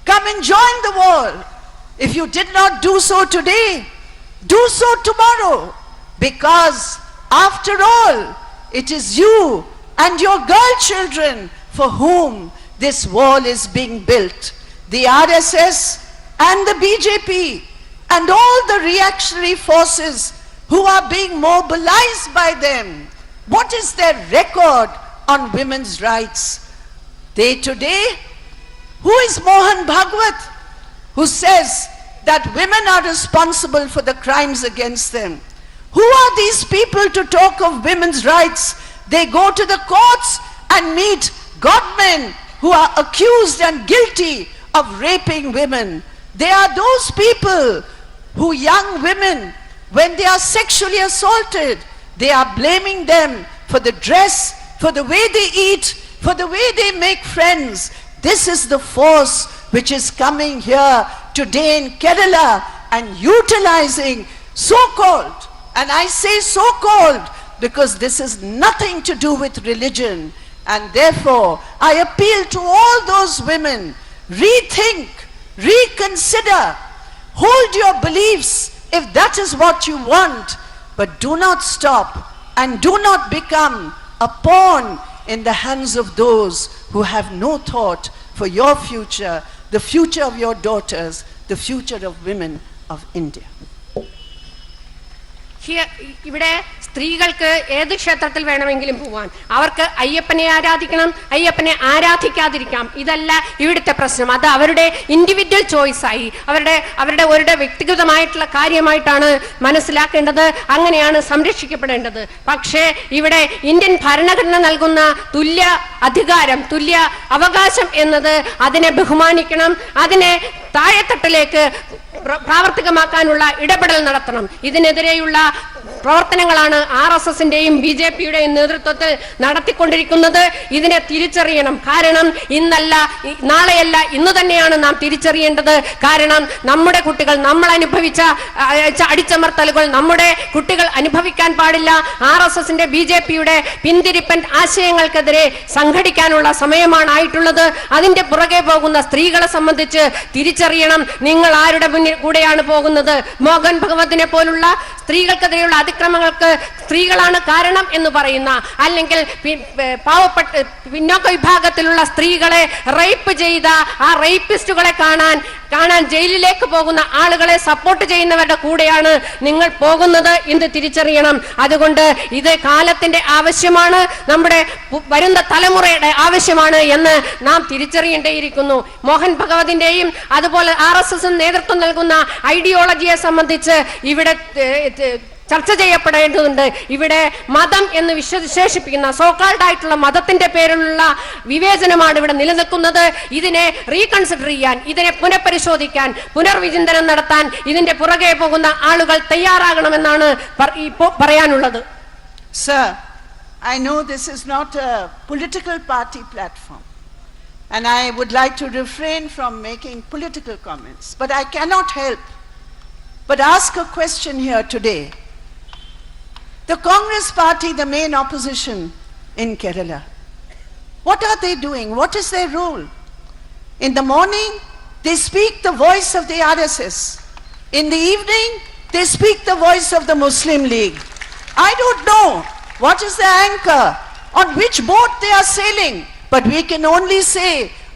Come and join the wall. If you did not do so today, do so tomorrow. Because after all, it is you and your girl children for whom this wall is being built. The RSS and the BJP and all the reactionary forces who are being mobilized by them, what is their record on women's rights? They today, who is Mohan Bhagwat, who says that women are responsible for the crimes against them? Who are these people to talk of women's rights They go to the courts and meet godmen who are accused and guilty of raping women. They are those people who young women, when they are sexually assaulted, they are blaming them for the dress, for the way they eat, for the way they make friends. This is the force which is coming here today in Kerala and utilizing so-called, and I say so-called because this is nothing to do with religion. And therefore, I appeal to all those women, rethink, reconsider, hold your beliefs if that is what you want, but do not stop and do not become a pawn in the hands of those who have no thought for your future, the future of your daughters, the future of women of India. ഇവിടെ സ്ത്രീകൾക്ക് ഏത് ക്ഷേത്രത്തിൽ വേണമെങ്കിലും പോവാൻ, അവർക്ക് അയ്യപ്പനെ ആരാധിക്കണം, അയ്യപ്പനെ ആരാധിക്കാതിരിക്കാം, ഇതല്ല ഇവിടുത്തെ പ്രശ്നം. അത് അവരുടെ ഇൻഡിവിജ്വൽ ചോയ്സായി, അവരുടെ വ്യക്തിഗതമായിട്ടുള്ള കാര്യമായിട്ടാണ് മനസ്സിലാക്കേണ്ടത്. അങ്ങനെയാണ് സംരക്ഷിക്കപ്പെടേണ്ടത്. പക്ഷേ ഇവിടെ ഇന്ത്യൻ ഭരണഘടന നൽകുന്ന തുല്യ അധികാരം, തുല്യ അവകാശം എന്നത് അതിനെ ബഹുമാനിക്കണം, അതിനെ താഴെത്തട്ടിലേക്ക് പ്രാവർത്തികമാക്കാനുള്ള ഇടപെടൽ നടത്തണം. ഇതിനെതിരെയുള്ള പ്രവർത്തനങ്ങളാണ് RSSന്റെയും BJPയുടെയും നേതൃത്വത്തിൽ നടത്തിക്കൊണ്ടിരിക്കുന്നത്. ഇതിനെ തിരിച്ചറിയണം. കാരണം ഇന്നല്ല, നാളെയല്ല, ഇന്ന് തന്നെയാണ് നാം തിരിച്ചറിയേണ്ടത്. കാരണം നമ്മുടെ കുട്ടികൾ, നമ്മൾ അനുഭവിച്ച അടിച്ചമർത്തലുകൾ നമ്മുടെ കുട്ടികൾ അനുഭവിക്കാൻ പാടില്ല. RSSന്റെ BJPയുടെ പിന്തിരിപ്പൻ ആശയങ്ങൾക്കെതിരെ സംഘടിക്കാനുള്ള സമയമാണ് ആയിട്ടുള്ളത്. അതിന്റെ പുറകെ പോകുന്ന സ്ത്രീകളെ സംബന്ധിച്ച് തിരിച്ചറിയണം, നിങ്ങൾ ആരുടെ കൂടെയാണ് പോകുന്നത്. മോഹൻ ഭഗവതിനെ പോലുള്ള സ്ത്രീകൾക്കെതിരെയുള്ള അതിക്രമങ്ങൾക്ക് സ്ത്രീകളാണ് കാരണം എന്ന് പറയുന്ന, അല്ലെങ്കിൽ പാവപ്പെട്ട പിന്നോക്ക വിഭാഗത്തിലുള്ള സ്ത്രീകളെ റേപ്പ് ചെയ്ത ആ റേപ്പിസ്റ്റുകളെ കാണാൻ ജയിലിലേക്ക് പോകുന്ന ആളുകളെ സപ്പോർട്ട് ചെയ്യുന്നവരുടെ കൂടെയാണ് നിങ്ങൾ പോകുന്നത് എന്ന് തിരിച്ചറിയണം. അതുകൊണ്ട് ഇത് കാലത്തിന്റെ ആവശ്യമാണ്, നമ്മുടെ വരുന്ന തലമുറയുടെ ആവശ്യമാണ് എന്ന് നാം തിരിച്ചറിയേണ്ടിയിരിക്കുന്നു. മോഹൻ ഭഗവതിന്റെയും അതുപോലെ RSS നേതൃത്വം നൽകുന്ന ഐഡിയോളജിയെ സംബന്ധിച്ച് ഇവിടെ ചർച്ച ചെയ്യപ്പെടേണ്ടതുണ്ട്. ഇവിടെ മതം എന്ന് വിശേഷിപ്പിക്കുന്ന സോക്കാൾഡ് ആയിട്ടുള്ള മതത്തിന്റെ പേരിലുള്ള വിവേചനമാണ് ഇവിടെ നിലനിൽക്കുന്നത്. ഇതിനെ റീകൺസിഡർ ചെയ്യാൻ, ഇതിനെ പുനഃപരിശോധിക്കാൻ, പുനർവിചിന്തനം നടത്താൻ ഇതിന്റെ പുറകെ പോകുന്ന ആളുകൾ തയ്യാറാകണമെന്നാണ് പറയാനുള്ളത്. Sir, I know this is not a political party platform, and I would like to refrain from making political comments, but I cannot help but ask a question here today. The Congress party, the main opposition in Kerala, what are they doing? What is their role? In the morning, they speak the voice of the RSS. In the evening, they speak the voice of the Muslim League. I don't know what is the anchor, on which boat they are sailing, but we can only say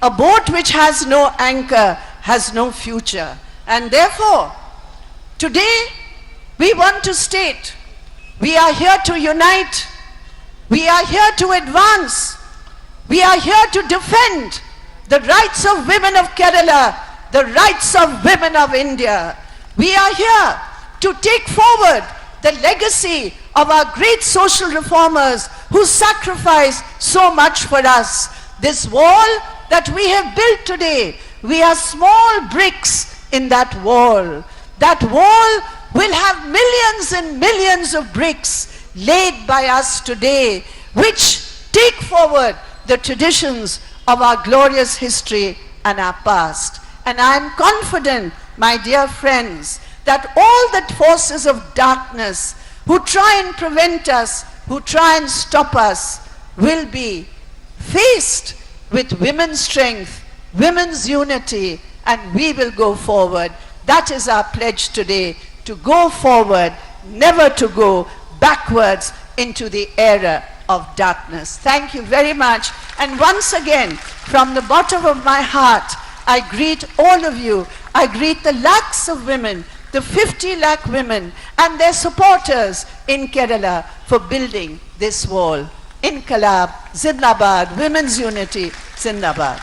a boat which has no anchor has no future. And therefore, today, we want to state, we are here to unite, we are here to advance, we are here to defend the rights of women of Kerala, the rights of women of India. We are here to take forward the legacy of our great social reformers who sacrificed so much for us. This wall that we have built today, we are small bricks in that wall. That wall will have millions and millions of bricks laid by us today, which take forward the traditions of our glorious history and our past. And I am confident, my dear friends, that all the forces of darkness who try and prevent us, who try and stop us, will be faced with women's strength, women's unity, and we will go forward. That is our pledge today, to go forward, never to go backwards into the era of darkness. Thank you very much. And once again, from the bottom of my heart, I greet all of you. I greet the lakhs of women, the 50 lakh women and their supporters in Kerala for building this wall. Inqilab, Zindabad, Women's Unity, Zindabad.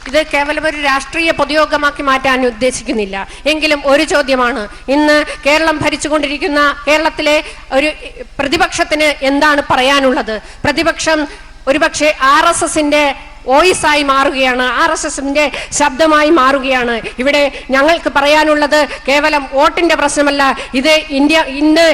ഇത് കേവലം ഒരു രാഷ്ട്രീയ പൊതുയോഗമാക്കി മാറ്റാൻ ഉദ്ദേശിക്കുന്നില്ല. എങ്കിലും ഒരു ചോദ്യമാണ്, ഇന്ന് കേരളം ഭരിച്ചുകൊണ്ടിരിക്കുന്ന കേരളത്തിലെ ഒരു പ്രതിപക്ഷത്തിന് എന്താണ് പറയാനുള്ളത്? പ്രതിപക്ഷം ഒരുപക്ഷെ RSSന്റെ വോയിസായി മാറുകയാണ്, RSSന്റെ ശബ്ദമായി മാറുകയാണ്. ഇവിടെ ഞങ്ങൾക്ക് പറയാനുള്ളത് കേവലം വോട്ടിന്റെ പ്രശ്നമല്ല, ഇത് ഇന്ന്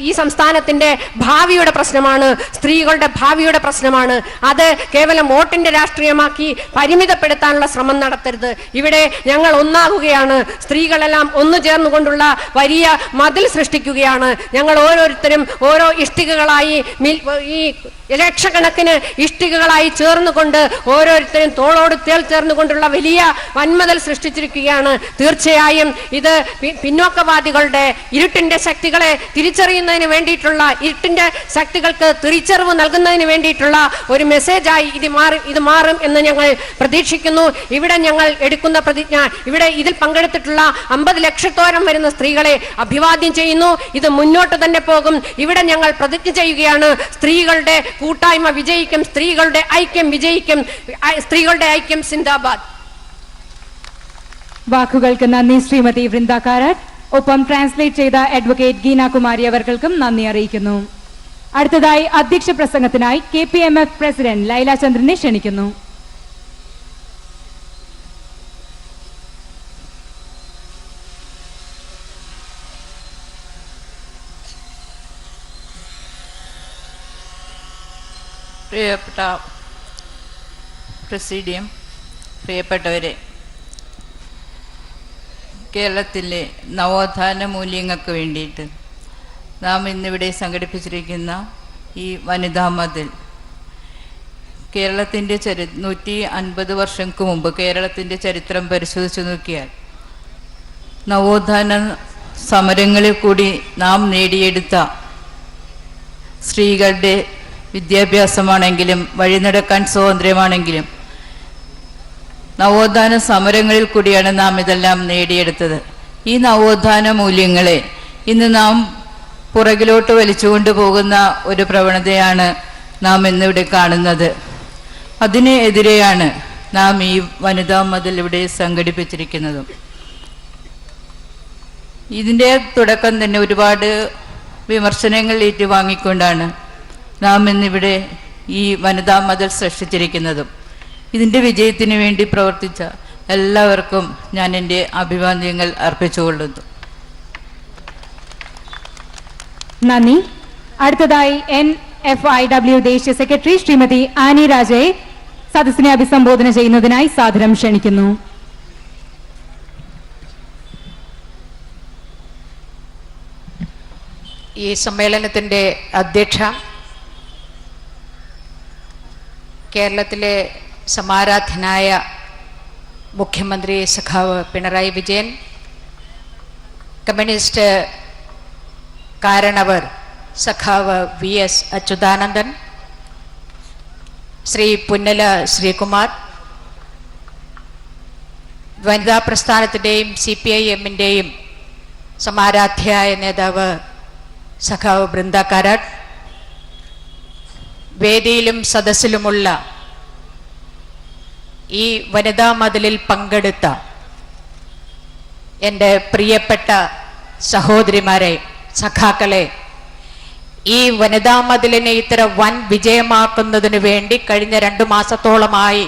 ഈ സംസ്ഥാനത്തിന്റെ ഭാവിയുടെ പ്രശ്നമാണ്, സ്ത്രീകളുടെ ഭാവിയുടെ പ്രശ്നമാണ്. അത് കേവലം വോട്ടിന്റെ രാഷ്ട്രീയമാക്കി പരിമിതപ്പെടുത്താനുള്ള ശ്രമം നടത്തരുത്. ഇവിടെ ഞങ്ങൾ ഒന്നാകുകയാണ്, സ്ത്രീകളെല്ലാം ഒന്നു ചേർന്നുകൊണ്ടുള്ള വലിയ മതിൽ സൃഷ്ടിക്കുകയാണ്. ഞങ്ങൾ ഓരോരുത്തരും ഓരോ ഇഷ്ടികകളായി ഈ ലക്ഷക്കണക്കിന് ഇഷ്ടികകളായി ചേർന്നുകൊണ്ട് ഓരോരുത്തരും തോളോട് തേൾ ചേർന്നുകൊണ്ടുള്ള വലിയ വൻമതിൽ സൃഷ്ടിച്ചിരിക്കുകയാണ്. തീർച്ചയായും ഇത് പിന്നോക്കവാദികളുടെ ഇരുട്ടിന്റെ ശക്തികളെ തിരിച്ചറിയുന്നതിന് വേണ്ടിയിട്ടുള്ള, ഇരുട്ടിന്റെ ശക്തികൾക്ക് തിരിച്ചറിവ് നൽകുന്നതിന് വേണ്ടിയിട്ടുള്ള ഒരു മെസ്സേജായി ഇത് മാറും എന്ന് ഞങ്ങൾ പ്രതീക്ഷിക്കുന്നു. ഇവിടെ ഞങ്ങൾ എടുക്കുന്ന പ്രതിജ്ഞ, ഇവിടെ ഇതിൽ പങ്കെടുത്തിട്ടുള്ള 50 ലക്ഷത്തോളം വരുന്ന സ്ത്രീകളെ അഭിവാദ്യം ചെയ്യുന്നു. ഇത് മുന്നോട്ട് തന്നെ പോകും. ഇവിടെ ഞങ്ങൾ പ്രതിജ്ഞ ചെയ്യുകയാണ്, സ്ത്രീകളുടെ കൂട്ടായ്മ വിജയിക്കും, സ്ത്രീകളുടെ ഐക്യം വിജയിക്കും, സ്ത്രീകളുടെ ഐക്യം സിന്ദാബാദ്. വാക്കുകൾക്ക് നന്ദി ശ്രീമതി വൃന്ദ കാരാട്ട്. ഒപ്പം ട്രാൻസ്ലേറ്റ് ചെയ്ത അഡ്വക്കേറ്റ് ഗീന കുമാരി അവർക്കും നന്ദി അറിയിക്കുന്നു. അടുത്തതായി അധ്യക്ഷ പ്രസംഗത്തിനായി KPMF പ്രസിഡന്റ് ലൈല ചന്ദ്രനെ ക്ഷണിക്കുന്നു. പ്രിയപ്പെട്ട പ്രസിഡിയം, പ്രിയപ്പെട്ടവരെ, കേരളത്തിലെ നവോത്ഥാന മൂല്യങ്ങൾക്ക് വേണ്ടിയിട്ട് നാം ഇന്നിവിടെ സംഘടിപ്പിച്ചിരിക്കുന്ന ഈ വനിതാ മതിൽ കേരളത്തിൻ്റെ 150 വർഷങ്ങൾക്ക് മുമ്പ് കേരളത്തിൻ്റെ ചരിത്രം പരിശോധിച്ച് നോക്കിയാൽ നവോത്ഥാന സമരങ്ങളിൽ കൂടി നാം നേടിയെടുത്ത സ്ത്രീകളുടെ വിദ്യാഭ്യാസമാണെങ്കിലും വഴിനടക്കാൻ സ്വാതന്ത്ര്യമാണെങ്കിലും നവോത്ഥാന സമരങ്ങളിൽ കൂടിയാണ് നാം ഇതെല്ലാം നേടിയെടുത്തത്. ഈ നവോത്ഥാന മൂല്യങ്ങളെ ഇന്ന് നാം പുറകിലോട്ട് വലിച്ചുകൊണ്ട് പോകുന്ന ഒരു പ്രവണതയാണ് നാം ഇന്നിവിടെ കാണുന്നത്. അതിനെതിരെയാണ് നാം ഈ വനിതാ മതിൽ ഇവിടെ സംഘടിപ്പിച്ചിരിക്കുന്നതും. ഇതിൻ്റെ തുടക്കം തന്നെ ഒരുപാട് വിമർശനങ്ങൾ ഏറ്റുവാങ്ങിക്കൊണ്ടാണ് നാം ഇന്നിവിടെ ഈ വനിതാ മതിൽ സൃഷ്ടിച്ചിരിക്കുന്നതും. ഇതിൻ്റെ വിജയത്തിന് വേണ്ടി പ്രവർത്തിച്ച എല്ലാവർക്കും ഞാൻ എൻ്റെ അഭിവാദ്യങ്ങൾ അർപ്പിച്ചുകൊള്ളുന്നു. നന്ദി. അടുത്തതായി NFIW ദേശീയ സെക്രട്ടറി ശ്രീമതി ആനി രാജയെ സദസ്സിനെ അഭിസംബോധന ചെയ്യുന്നതിനായി സാദരം ക്ഷണിക്കുന്നു. ഈ സമ്മേളനത്തിൻ്റെ അധ്യക്ഷ, കേരളത്തിലെ സമാരാധ്യനായ മുഖ്യമന്ത്രി സഖാവ് പിണറായി വിജയൻ, കമ്മ്യൂണിസ്റ്റ് കാരണവർ സഖാവ് VS അച്യുതാനന്ദൻ, ശ്രീ പുന്നല ശ്രീകുമാർ, വനിതാ പ്രസ്ഥാനത്തിൻ്റെയും CPIM-ൻ്റെയും സമാരാധ്യയായ നേതാവ് സഖാവ് വൃന്ദ കാരാട്ട്, വേദിയിലും സദസ്സിലുമുള്ള ഈ വനിതാ മതിലിൽ പങ്കെടുത്ത എൻ്റെ പ്രിയപ്പെട്ട സഹോദരിമാരെ, സഖാക്കളെ, ഈ വനിതാ മതിലിനെ ഇത്ര വൻ വിജയമാക്കുന്നതിന് വേണ്ടി കഴിഞ്ഞ 2 മാസത്തോളമായി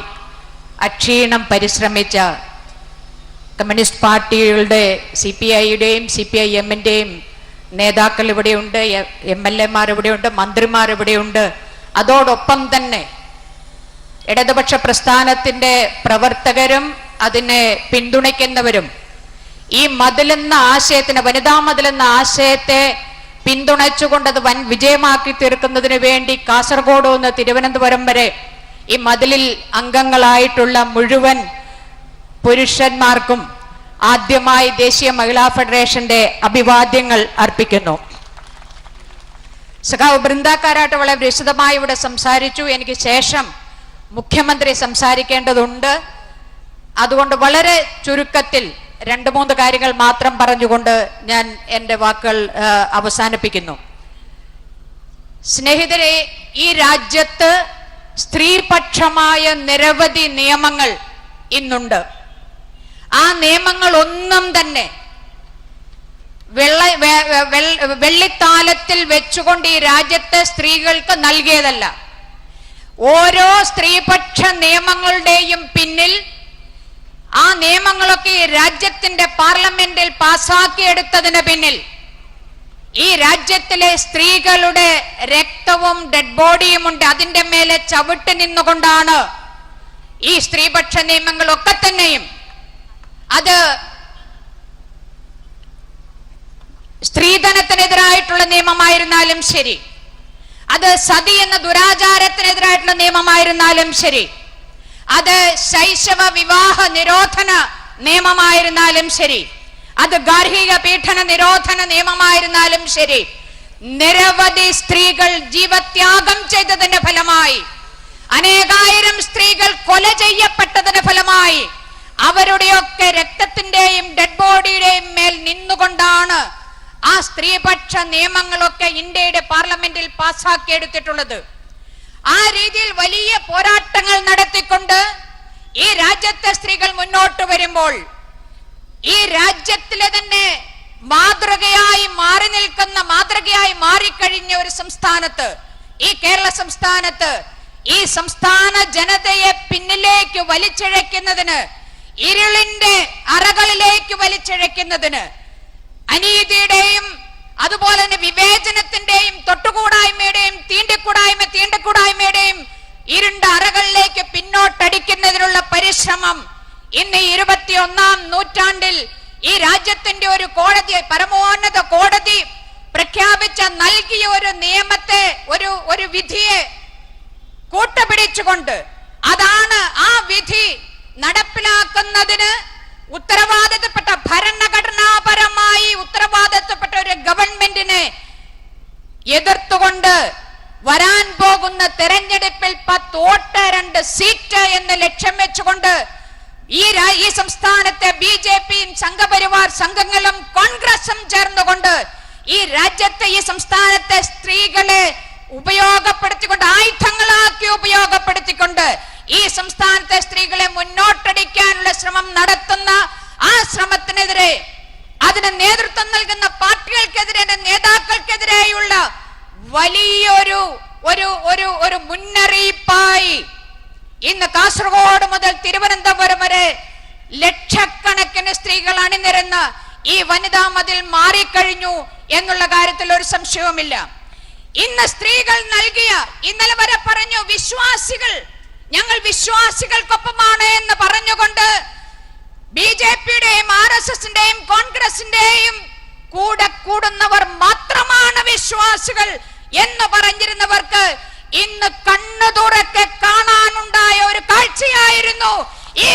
അക്ഷീണം പരിശ്രമിച്ച കമ്മ്യൂണിസ്റ്റ് പാർട്ടികളുടെ CPI-യുടെയും CPIM-ൻ്റെയും നേതാക്കൾ ഇവിടെയുണ്ട്, MLA-മാർ ഇവിടെയുണ്ട്, മന്ത്രിമാർ ഇവിടെയുണ്ട്. അതോടൊപ്പം തന്നെ ഇടതുപക്ഷ പ്രസ്ഥാനത്തിൻ്റെ പ്രവർത്തകരും അതിനെ പിന്തുണയ്ക്കുന്നവരും ഈ മതിലെന്ന ആശയത്തിന്, വനിതാ മതിലെന്ന ആശയത്തെ പിന്തുണച്ചുകൊണ്ട് അത് വൻ വിജയമാക്കി തീർക്കുന്നതിന് വേണ്ടി കാസർഗോഡ് നിന്ന് തിരുവനന്തപുരം വരെ ഈ മതിലിൽ അംഗങ്ങളായിട്ടുള്ള മുഴുവൻ പുരുഷന്മാർക്കും ആദ്യമായി ദേശീയ മഹിളാ ഫെഡറേഷന്റെ അഭിവാദ്യങ്ങൾ അർപ്പിക്കുന്നു. സഖാവ് വൃന്ദ കാരാട്ട് വളരെ വിശദമായി ഇവിടെ സംസാരിച്ചു. എനിക്ക് ശേഷം മുഖ്യമന്ത്രി സംസാരിക്കേണ്ടതുണ്ട്. അതുകൊണ്ട് വളരെ ചുരുക്കത്തിൽ 2-3 കാര്യങ്ങൾ മാത്രം പറഞ്ഞുകൊണ്ട് ഞാൻ എൻ്റെ വാക്കുകൾ അവസാനിപ്പിക്കുന്നു. സ്നേഹിതരെ, ഈ രാജ്യത്ത് സ്ത്രീപക്ഷമായ നിരവധി നിയമങ്ങൾ ഇന്നുണ്ട്. ആ നിയമങ്ങൾ ഒന്നും തന്നെ വെള്ളിത്താലത്തിൽ വെച്ചുകൊണ്ട് ഈ രാജ്യത്തെ സ്ത്രീകൾക്ക് നൽകിയതല്ല. ഓരോ സ്ത്രീപക്ഷ നിയമങ്ങളുടെയും പിന്നിൽ, ആ നിയമങ്ങളൊക്കെ ഈ രാജ്യത്തിന്റെ പാർലമെന്റിൽ പാസാക്കിയെടുത്തതിന് പിന്നിൽ ഈ രാജ്യത്തിലെ സ്ത്രീകളുടെ രക്തവും ഡെഡ് ബോഡിയും ഉണ്ട്. അതിന്റെ മേലെ ചവിട്ടി നിന്നുകൊണ്ടാണ് ഈ സ്ത്രീപക്ഷ നിയമങ്ങളൊക്കെ തന്നെയും, അത് സ്ത്രീധനത്തിനെതിരായിട്ടുള്ള നിയമമായിരുന്നാലും ശരി, അത് സതി എന്ന ദുരാചാരത്തിനെതിരായിട്ടുള്ള നിയമമായിരുന്നാലും ശരി, അത് ശൈശവ വിവാഹ നിരോധന നിയമമായിരുന്നാലും ശരി, അത് ഗാർഹിക പീഡന നിരോധന നിയമമായിരുന്നാലും ശരി, നിരവധി സ്ത്രീകൾ ജീവത്യാഗം ചെയ്തതിന്റെ ഫലമായി, അനേകായിരം സ്ത്രീകൾ കൊല ചെയ്യപ്പെട്ടതിന്റെ ഫലമായി, അവരുടെയൊക്കെ രക്തത്തിന്റെയും ഡെഡ് ബോഡിയുടെയും മേൽ നിന്നുകൊണ്ടാണ് ആ സ്ത്രീപക്ഷ നിയമങ്ങളൊക്കെ ഇന്ത്യയുടെ പാർലമെന്റിൽ പാസ്സാക്കിയെടുത്തിട്ടുള്ളത്. ആ രീതിയിൽ വലിയ പോരാട്ടങ്ങൾ നടത്തിക്കൊണ്ട് ഈ രാജ്യത്തെ സ്ത്രീകൾ മുന്നോട്ട് വരുമ്പോൾ, ഈ രാജ്യത്തിലെ തന്നെ മാതൃകയായി മാറി നിൽക്കുന്ന, മാതൃകയായി മാറിക്കഴിഞ്ഞ ഒരു സംസ്ഥാനത്ത്, ഈ കേരള സംസ്ഥാനത്ത്, ഈ സംസ്ഥാന ജനതയെ പിന്നിലേക്ക് വലിച്ചിഴയ്ക്കുന്നതിന്, ഇരുളിന്റെ അറകളിലേക്ക് വലിച്ചിഴയ്ക്കുന്നതിന്, അനീതിയുടെയും അതുപോലെ തന്നെ വിവേചനത്തിന്റെയും തൊട്ടുകൂടായ്മയുടെയും തീണ്ടക്കൂടായ്മയുടെയും ഇരുണ്ട അറകളിലേക്ക് പിന്നോട്ടടിക്കുന്നതിനുള്ള പരിശ്രമം ഇന്ന് 21ാം നൂറ്റാണ്ടിൽ ഈ രാജ്യത്തിന്റെ ഒരു കോടതി, പരമോന്നത കോടതി പ്രഖ്യാപിച്ച നൽകിയ ഒരു നിയമത്തെ, ഒരു വിധിയെ കൂട്ടുപിടിച്ചുകൊണ്ട്, അതാണ് ആ വിധി നടപ്പിലാക്കുന്നതിന് ഉത്തരവാദിത്തപ്പെട്ട, ഭരണഘടനാപരമായി ഉത്തരവാദിത്തപ്പെട്ട ഒരു ഗവൺമെന്റിനെ എതിർത്തുകൊണ്ട് വരാൻ പോകുന്ന തെരഞ്ഞെടുപ്പിൽ 10 വോട്ട് 2 സീറ്റ് എന്ന് ലക്ഷ്യം വെച്ചുകൊണ്ട് ഈ സംസ്ഥാനത്തെ ബിജെപിയും സംഘപരിവാർ സംഘങ്ങളും കോൺഗ്രസും ചേർന്നുകൊണ്ട് ഈ രാജ്യത്തെ, ഈ സംസ്ഥാനത്തെ സ്ത്രീകളെ ഉപയോഗപ്പെടുത്തിക്കൊണ്ട്, ആയുധങ്ങളാക്കി ഉപയോഗപ്പെടുത്തിക്കൊണ്ട് ഈ സംസ്ഥാനത്തെ സ്ത്രീകളെ മുന്നോട്ടടിക്കാനുള്ള ശ്രമം നടത്തുന്ന ആ ശ്രമത്തിനെതിരെ, അതിന് നേതൃത്വം നൽകുന്ന പാർട്ടികൾക്കെതിരെ, നേതാക്കൾക്കെതിരെയുള്ള വലിയൊരു ഒരു മുന്നറിയിപ്പായി ഇന്ന് കാസർഗോഡ് മുതൽ തിരുവനന്തപുരം വരെ ലക്ഷക്കണക്കിന് സ്ത്രീകൾ അണിനിരന്ന് ഈ വനിതാ മതിൽ മാറിക്കഴിഞ്ഞു എന്നുള്ള കാര്യത്തിൽ ഒരു സംശയവുമില്ല. ഇന്ന് സ്ത്രീകൾ നൽകിയ, ഇന്നലെ വരെ പറഞ്ഞു വിശ്വാസികൾ, ഞങ്ങൾ വിശ്വാസികൾക്കൊപ്പമാണ് എന്ന് പറഞ്ഞുകൊണ്ട് ബിജെപിയുടെയും RSSന്റെയും കോൺഗ്രസിന്റെയും കൂടെ കൂടുന്നവർ മാത്രമാണ് വിശ്വാസികൾ എന്ന് പറഞ്ഞിരുന്നവർക്ക് ഇന്ന് കണ്ണു തുറക്കെ കാണാനുണ്ടായ ഒരു കാഴ്ചയായിരുന്നു ഈ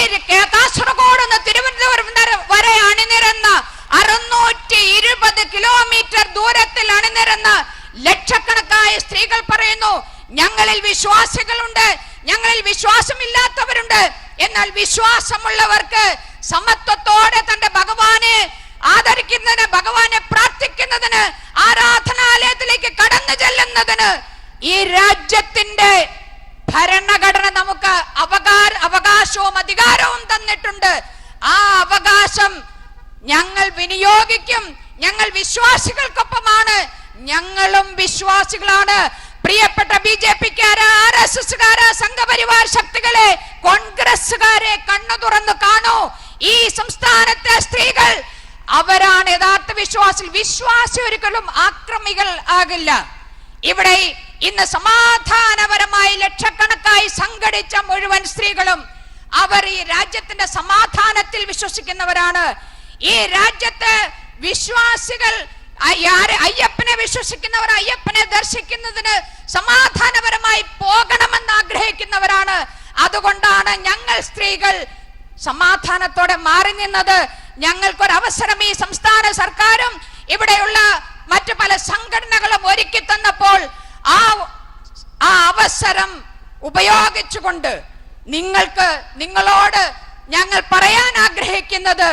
കാസർഗോഡ് നിന്ന് തിരുവനന്തപുരം വരെ അണിനിരന്ന 620 കിലോമീറ്റർ ദൂരത്തിൽ അണിനിരന്ന ലക്ഷക്കണക്കായ സ്ത്രീകൾ പറയുന്നു, ഞങ്ങളിൽ വിശ്വാസികളുണ്ട്, ഞങ്ങളിൽ വിശ്വാസമില്ലാത്തവരുണ്ട്. എന്നാൽ വിശ്വാസമുള്ളവർക്ക് സമത്വത്തോടെ തന്റെ ഭഗവാനെ ആദരിക്കുന്നതിന്, ഭഗവാനെ പ്രാർത്ഥിക്കുന്നതിന്, ആരാധനാലയത്തിലേക്ക് കടന്നു ചെല്ലുന്നതിന് ഈ രാജ്യത്തിന്റെ ഭരണഘടന നമുക്ക് അവകാശവും അധികാരവും തന്നിട്ടുണ്ട്. ആ അവകാശം ഞങ്ങൾ വിനിയോഗിക്കും. ഞങ്ങൾ വിശ്വാസികൾക്കൊപ്പമാണ്, ഞങ്ങളും വിശ്വാസികളാണ്. പ്രിയപ്പെട്ട ബിജെപിക്കാര്, RSSകാര്, സംഘപരിവാർ ശക്തികളെ, കോൺഗ്രസുകാരെ കണ്ണു തുറന്നു കാണൂ. ഈ സംസ്ഥാനത്തെ സ്ത്രീകൾ അവരാണ് യഥാർത്ഥ വിശ്വാസികൾ. വിശ്വാസി ഒരിക്കലും ആക്രമികൾ ആകില്ല. ഇവിടെ ഇന്ന് സമാധാനപരമായി ലക്ഷക്കണക്കായി സംഘടിച്ച മുഴുവൻ സ്ത്രീകളും അവർ ഈ രാജ്യത്തിന്റെ സമാധാനത്തിൽ വിശ്വസിക്കുന്നവരാണ്. ഈ രാജ്യത്ത് വിശ്വാസികൾ, അയ്യപ്പനെ വിശ്വസിക്കുന്നവർ അയ്യപ്പനെ ദർശിക്കുന്നതിന് സമാധാനപരമായി പോകണമെന്ന് ആഗ്രഹിക്കുന്നവരാണ്. അതുകൊണ്ടാണ് ഞങ്ങൾ സ്ത്രീകൾ സമാധാനത്തോടെ മാറി നിന്നത്. ഞങ്ങൾക്കൊരവസരം ഈ സംസ്ഥാന സർക്കാരും ഇവിടെയുള്ള മറ്റു പല സംഘടനകളും ഒരുക്കി തന്നപ്പോൾ ആ അവസരം ഉപയോഗിച്ചുകൊണ്ട് നിങ്ങളോട് ഞങ്ങൾ പറയാൻ ആഗ്രഹിക്കുന്നത്,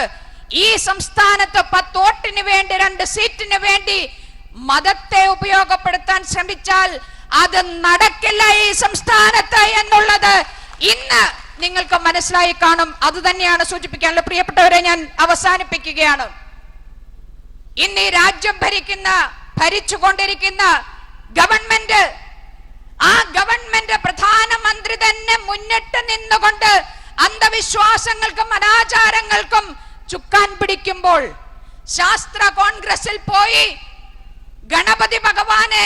ഈ സംസ്ഥാനത്ത് 10 വോട്ടിന് വേണ്ടി 2 സീറ്റിന് വേണ്ടി മതത്തെ ഉപയോഗപ്പെടുത്താൻ ശ്രമിച്ചാൽ അത് നടക്കില്ല ഈ സംസ്ഥാനത്ത് എന്നുള്ളത് ഇന്ന് നിങ്ങൾക്ക് മനസ്സിലായി കാണും. അത് തന്നെയാണ് സൂചിപ്പിക്കാനുള്ള. പ്രിയപ്പെട്ടവരെ, ഞാൻ അവസാനിപ്പിക്കുകയാണ്. ഇന്ന് ഈ രാജ്യം ഭരിച്ചുകൊണ്ടിരിക്കുന്ന ഗവൺമെന്റ്, ആ ഗവൺമെന്റ് പ്രധാനമന്ത്രി തന്നെ മുന്നിട്ട് നിന്നുകൊണ്ട് അന്ധവിശ്വാസങ്ങൾക്കും അനാചാരങ്ങൾക്കും ചുക്കാൻ പിടിക്കുമ്പോൾ, ശാസ്ത്ര കോൺഗ്രസിൽ പോയി ഗണപതി ഭഗവാനെ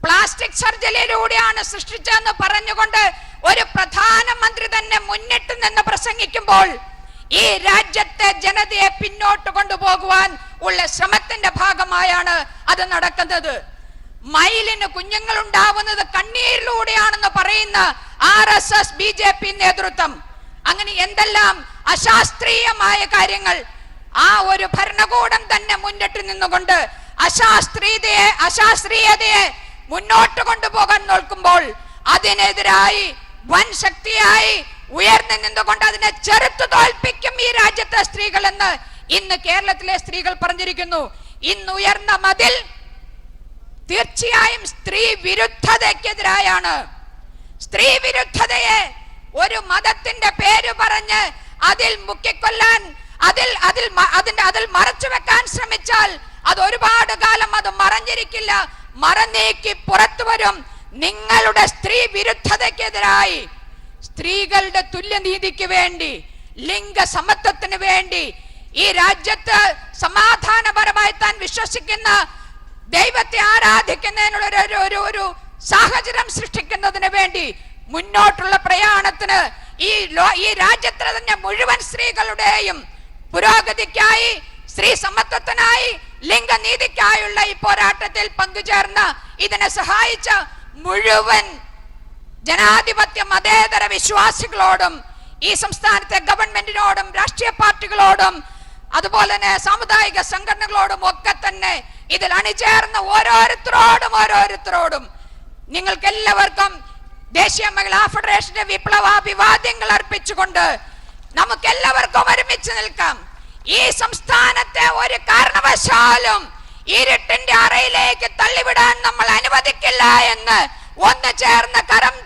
പ്ലാസ്റ്റിക് സർജറിയിലൂടെയാണ് സൃഷ്ടിച്ചതെന്ന് പറഞ്ഞുകൊണ്ട് ഒരു പ്രധാനമന്ത്രി തന്നെ മുന്നിട്ട് നിന്ന് പ്രസംഗിക്കുമ്പോൾ, ഈ രാജ്യത്തെ ജനതയെ പിന്നോട്ട് കൊണ്ടുപോകുവാൻ ഉള്ള ശ്രമത്തിന്റെ ഭാഗമായാണ് അത് നടക്കുന്നത്. മയിലിന് കുഞ്ഞുങ്ങൾ ഉണ്ടാവുന്നത് കണ്ണീരിലൂടെയാണെന്ന് പറയുന്ന RSS BJP നേതൃത്വം, അങ്ങനെ എന്തെല്ലാം അശാസ്ത്രീയമായ കാര്യങ്ങൾ ആ ഒരു ഭരണകൂടം തന്നെ മുന്നിട്ട് നിന്നുകൊണ്ട് അശാസ്ത്രീയതയെ മുന്നോട്ട് കൊണ്ടുപോകാൻ നോക്കുമ്പോൾ, അതിനെതിരായി വൻ ശക്തിയായി ഉയർന്നു നിന്നുകൊണ്ട് അതിനെ ചെറുത്തു തോൽപ്പിക്കും ഈ രാജ്യത്തെ സ്ത്രീകൾ എന്ന് ഇന്ന് കേരളത്തിലെ സ്ത്രീകൾ പറഞ്ഞിരിക്കുന്നു. ഇന്ന് ഉയർന്ന മതിൽ തീർച്ചയായും സ്ത്രീ വിരുദ്ധതയ്ക്കെതിരായാണ്. സ്ത്രീ വിരുദ്ധതയെ ഒരു മതത്തിന്റെ പേര് പറഞ്ഞ് അതിൽ മുക്കിക്കൊല്ലാൻ, അതിൽ മറച്ചു വെക്കാൻ ശ്രമിച്ചാൽ അത് ഒരുപാട് കാലം അത് മറഞ്ഞിരിക്കില്ല, മറന്നേക്ക് പുറത്തു വരും. നിങ്ങളുടെ സ്ത്രീ വിരുദ്ധതയ്ക്കെതിരായി, സ്ത്രീകളുടെ തുല്യനീതിക്ക് വേണ്ടി, ലിംഗസമത്വത്തിന് വേണ്ടി, ഈ രാജ്യത്ത് സമാധാനപരമായി താൻ വിശ്വസിക്കുന്ന ദൈവത്തെ ആരാധിക്കുന്നതിനുള്ള ഒരു സാഹചര്യം സൃഷ്ടിക്കുന്നതിന് വേണ്ടി മുന്നോട്ടുള്ള പ്രയാണത്തിന് ഈ രാജ്യത്തിലെ തന്നെ മുഴുവൻ സ്ത്രീകളുടെയും പുരോഗതിക്കായി, സ്ത്രീ സമത്വത്തിനായി, ലിംഗനീതിക്കായുള്ള ഈ പോരാട്ടത്തിൽ പങ്കുചേർന്ന് ഇതിനെ സഹായിച്ച മുഴുവൻ ജനാധിപത്യ മതേതര വിശ്വാസികളോടും, ഈ സംസ്ഥാനത്തെ ഗവൺമെന്റിനോടും, രാഷ്ട്രീയ പാർട്ടികളോടും, അതുപോലെ തന്നെ സാമുദായിക സംഘടനകളോടും ഒക്കെ തന്നെ ഇതിൽ അണിചേർന്ന ഓരോരുത്തരോടും നിങ്ങൾക്ക് എല്ലാവർക്കും ദേശീയ മഹിളാ ഫെഡറേഷന്റെ വിപ്ലവാഭിവാദ്യങ്ങൾ അർപ്പിച്ചുകൊണ്ട് നമുക്ക് എല്ലാവർക്കും ഒരുമിച്ച് നിൽക്കാം. ഈ സംസ്ഥാനത്തെ ഒരു കാരണവശാലും ഇരുട്ടിന്റെ അറയിലേക്ക് തള്ളിവിടാൻ നമ്മൾ അനുവദിക്കില്ല എന്ന് ഒന്ന് ചേർന്ന് കരം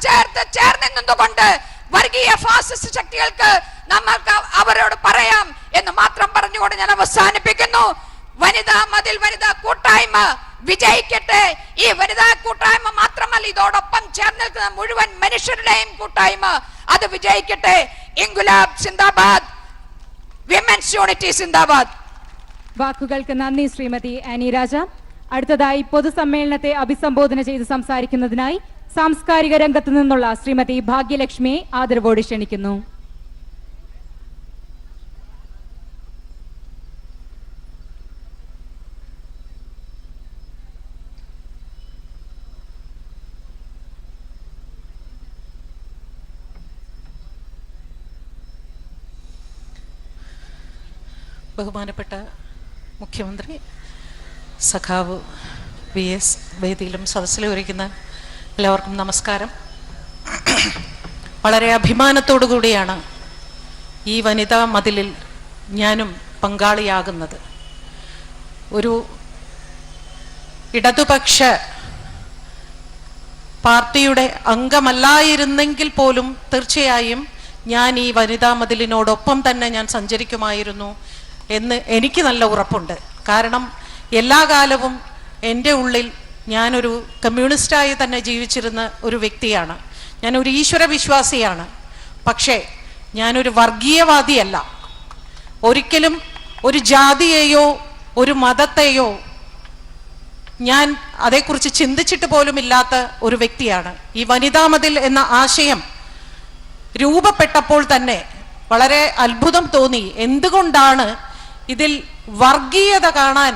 ചേർന്ന് നിന്നുകൊണ്ട് വർഗീയ ഫാസിസ്റ്റ് ശക്തികൾക്ക് നമ്മൾക്ക് അവരോട് പറയാം എന്ന് മാത്രം പറഞ്ഞുകൊണ്ട് ഞാൻ അവസാനിപ്പിക്കുന്നു. വനിതാ മതിൽ, വനിതാ കൂട്ടായ്മ വിജയിക്കട്ടെ. ഈ വനിതാ കൂട്ടായ്മ മാത്രമല്ല, ഇതോടൊപ്പം ചേർന്ന് നിൽക്കുന്ന മുഴുവൻ മനുഷ്യരുടെയും കൂട്ടായ്മ അത് വിജയിക്കട്ടെ. ഇൻകുലാബ് സിന്ദാബാദ്, വിമൻസ് യൂണിറ്റി സിന്ദാബാദ്. വാക്കുകൾക്ക് നന്ദി ശ്രീമതി ആനി രാജ. അടുത്തതായി പൊതുസമ്മേളനത്തെ അഭിസംബോധന ചെയ്ത് സംസാരിക്കുന്നതിനായി സാംസ്കാരിക രംഗത്തു നിന്നുള്ള ശ്രീമതി ഭാഗ്യലക്ഷ്മിയെ ആദരവോടെ ക്ഷണിക്കുന്നു. ബഹുമാനപ്പെട്ട മുഖ്യമന്ത്രി സഖാവ് VS, വേദിയിലും സദസ്സിലും ഇരിക്കുന്ന എല്ലാവർക്കും നമസ്കാരം. വളരെ അഭിമാനത്തോടു കൂടിയാണ് ഈ വനിതാ മതിലിൽ ഞാനും പങ്കാളിയാകുന്നത്. ഒരു ഇടതുപക്ഷ പാർട്ടിയുടെ അംഗമല്ലായിരുന്നെങ്കിൽ പോലും തീർച്ചയായും ഞാൻ ഈ വനിതാ മതിലിനോടൊപ്പം തന്നെ ഞാൻ സഞ്ചരിക്കുമായിരുന്നു എന്ന് എനിക്ക് നല്ല ഉറപ്പുണ്ട്. കാരണം എല്ലാ കാലവും എൻ്റെ ഉള്ളിൽ ഞാനൊരു കമ്മ്യൂണിസ്റ്റായി തന്നെ ജീവിച്ചിരുന്ന ഒരു വ്യക്തിയാണ്. ഞാനൊരു ഈശ്വര വിശ്വാസിയാണ്. പക്ഷേ ഞാനൊരു വർഗീയവാദിയല്ല. ഒരിക്കലും ഒരു ജാതിയെയോ ഒരു മതത്തെയോ ഞാൻ അതേക്കുറിച്ച് ചിന്തിച്ചിട്ട് പോലും ഇല്ലാത്ത ഒരു വ്യക്തിയാണ്. ഈ വനിതാ മതിൽ എന്ന ആശയം രൂപപ്പെട്ടപ്പോൾ തന്നെ വളരെ അത്ഭുതം തോന്നി. എന്തുകൊണ്ടാണ് ഇതിൽ വർഗീയത കാണാൻ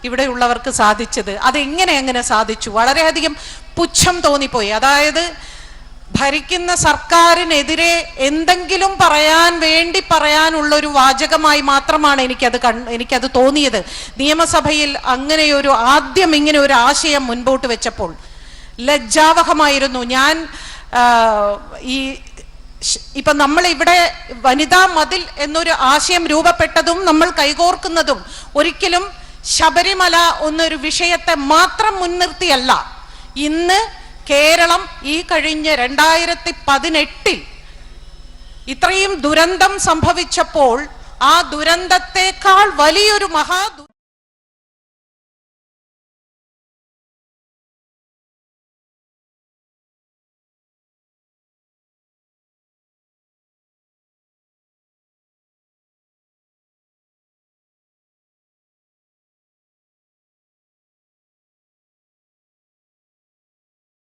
ഇവിടെയുള്ളവർക്ക് സാധിച്ചത്? അതെങ്ങനെ സാധിച്ചു? വളരെയധികം പുച്ഛം തോന്നിപ്പോയി. അതായത് ഭരിക്കുന്ന സർക്കാരിനെതിരെ എന്തെങ്കിലും പറയാനുള്ള ഒരു വാചകമായി മാത്രമാണ് എനിക്കത് തോന്നിയത്. നിയമസഭയിൽ ആദ്യം ഇങ്ങനെ ഒരു ആശയം മുൻപോട്ട് വെച്ചപ്പോൾ ലജ്ജാവഹമായിരുന്നു. ഞാൻ ഇപ്പൊ നമ്മൾ ഇവിടെ വനിതാ മതിൽ എന്നൊരു ആശയം രൂപപ്പെട്ടതും നമ്മൾ കൈകോർക്കുന്നതും ഒരിക്കലും ശബരിമല എന്നൊരു വിഷയത്തെ മാത്രം മുൻനിർത്തിയല്ല. ഇന്ന് കേരളം ഈ കഴിഞ്ഞ 2018 ഇത്രയും ദുരന്തം സംഭവിച്ചപ്പോൾ ആ ദുരന്തത്തെക്കാൾ വലിയൊരു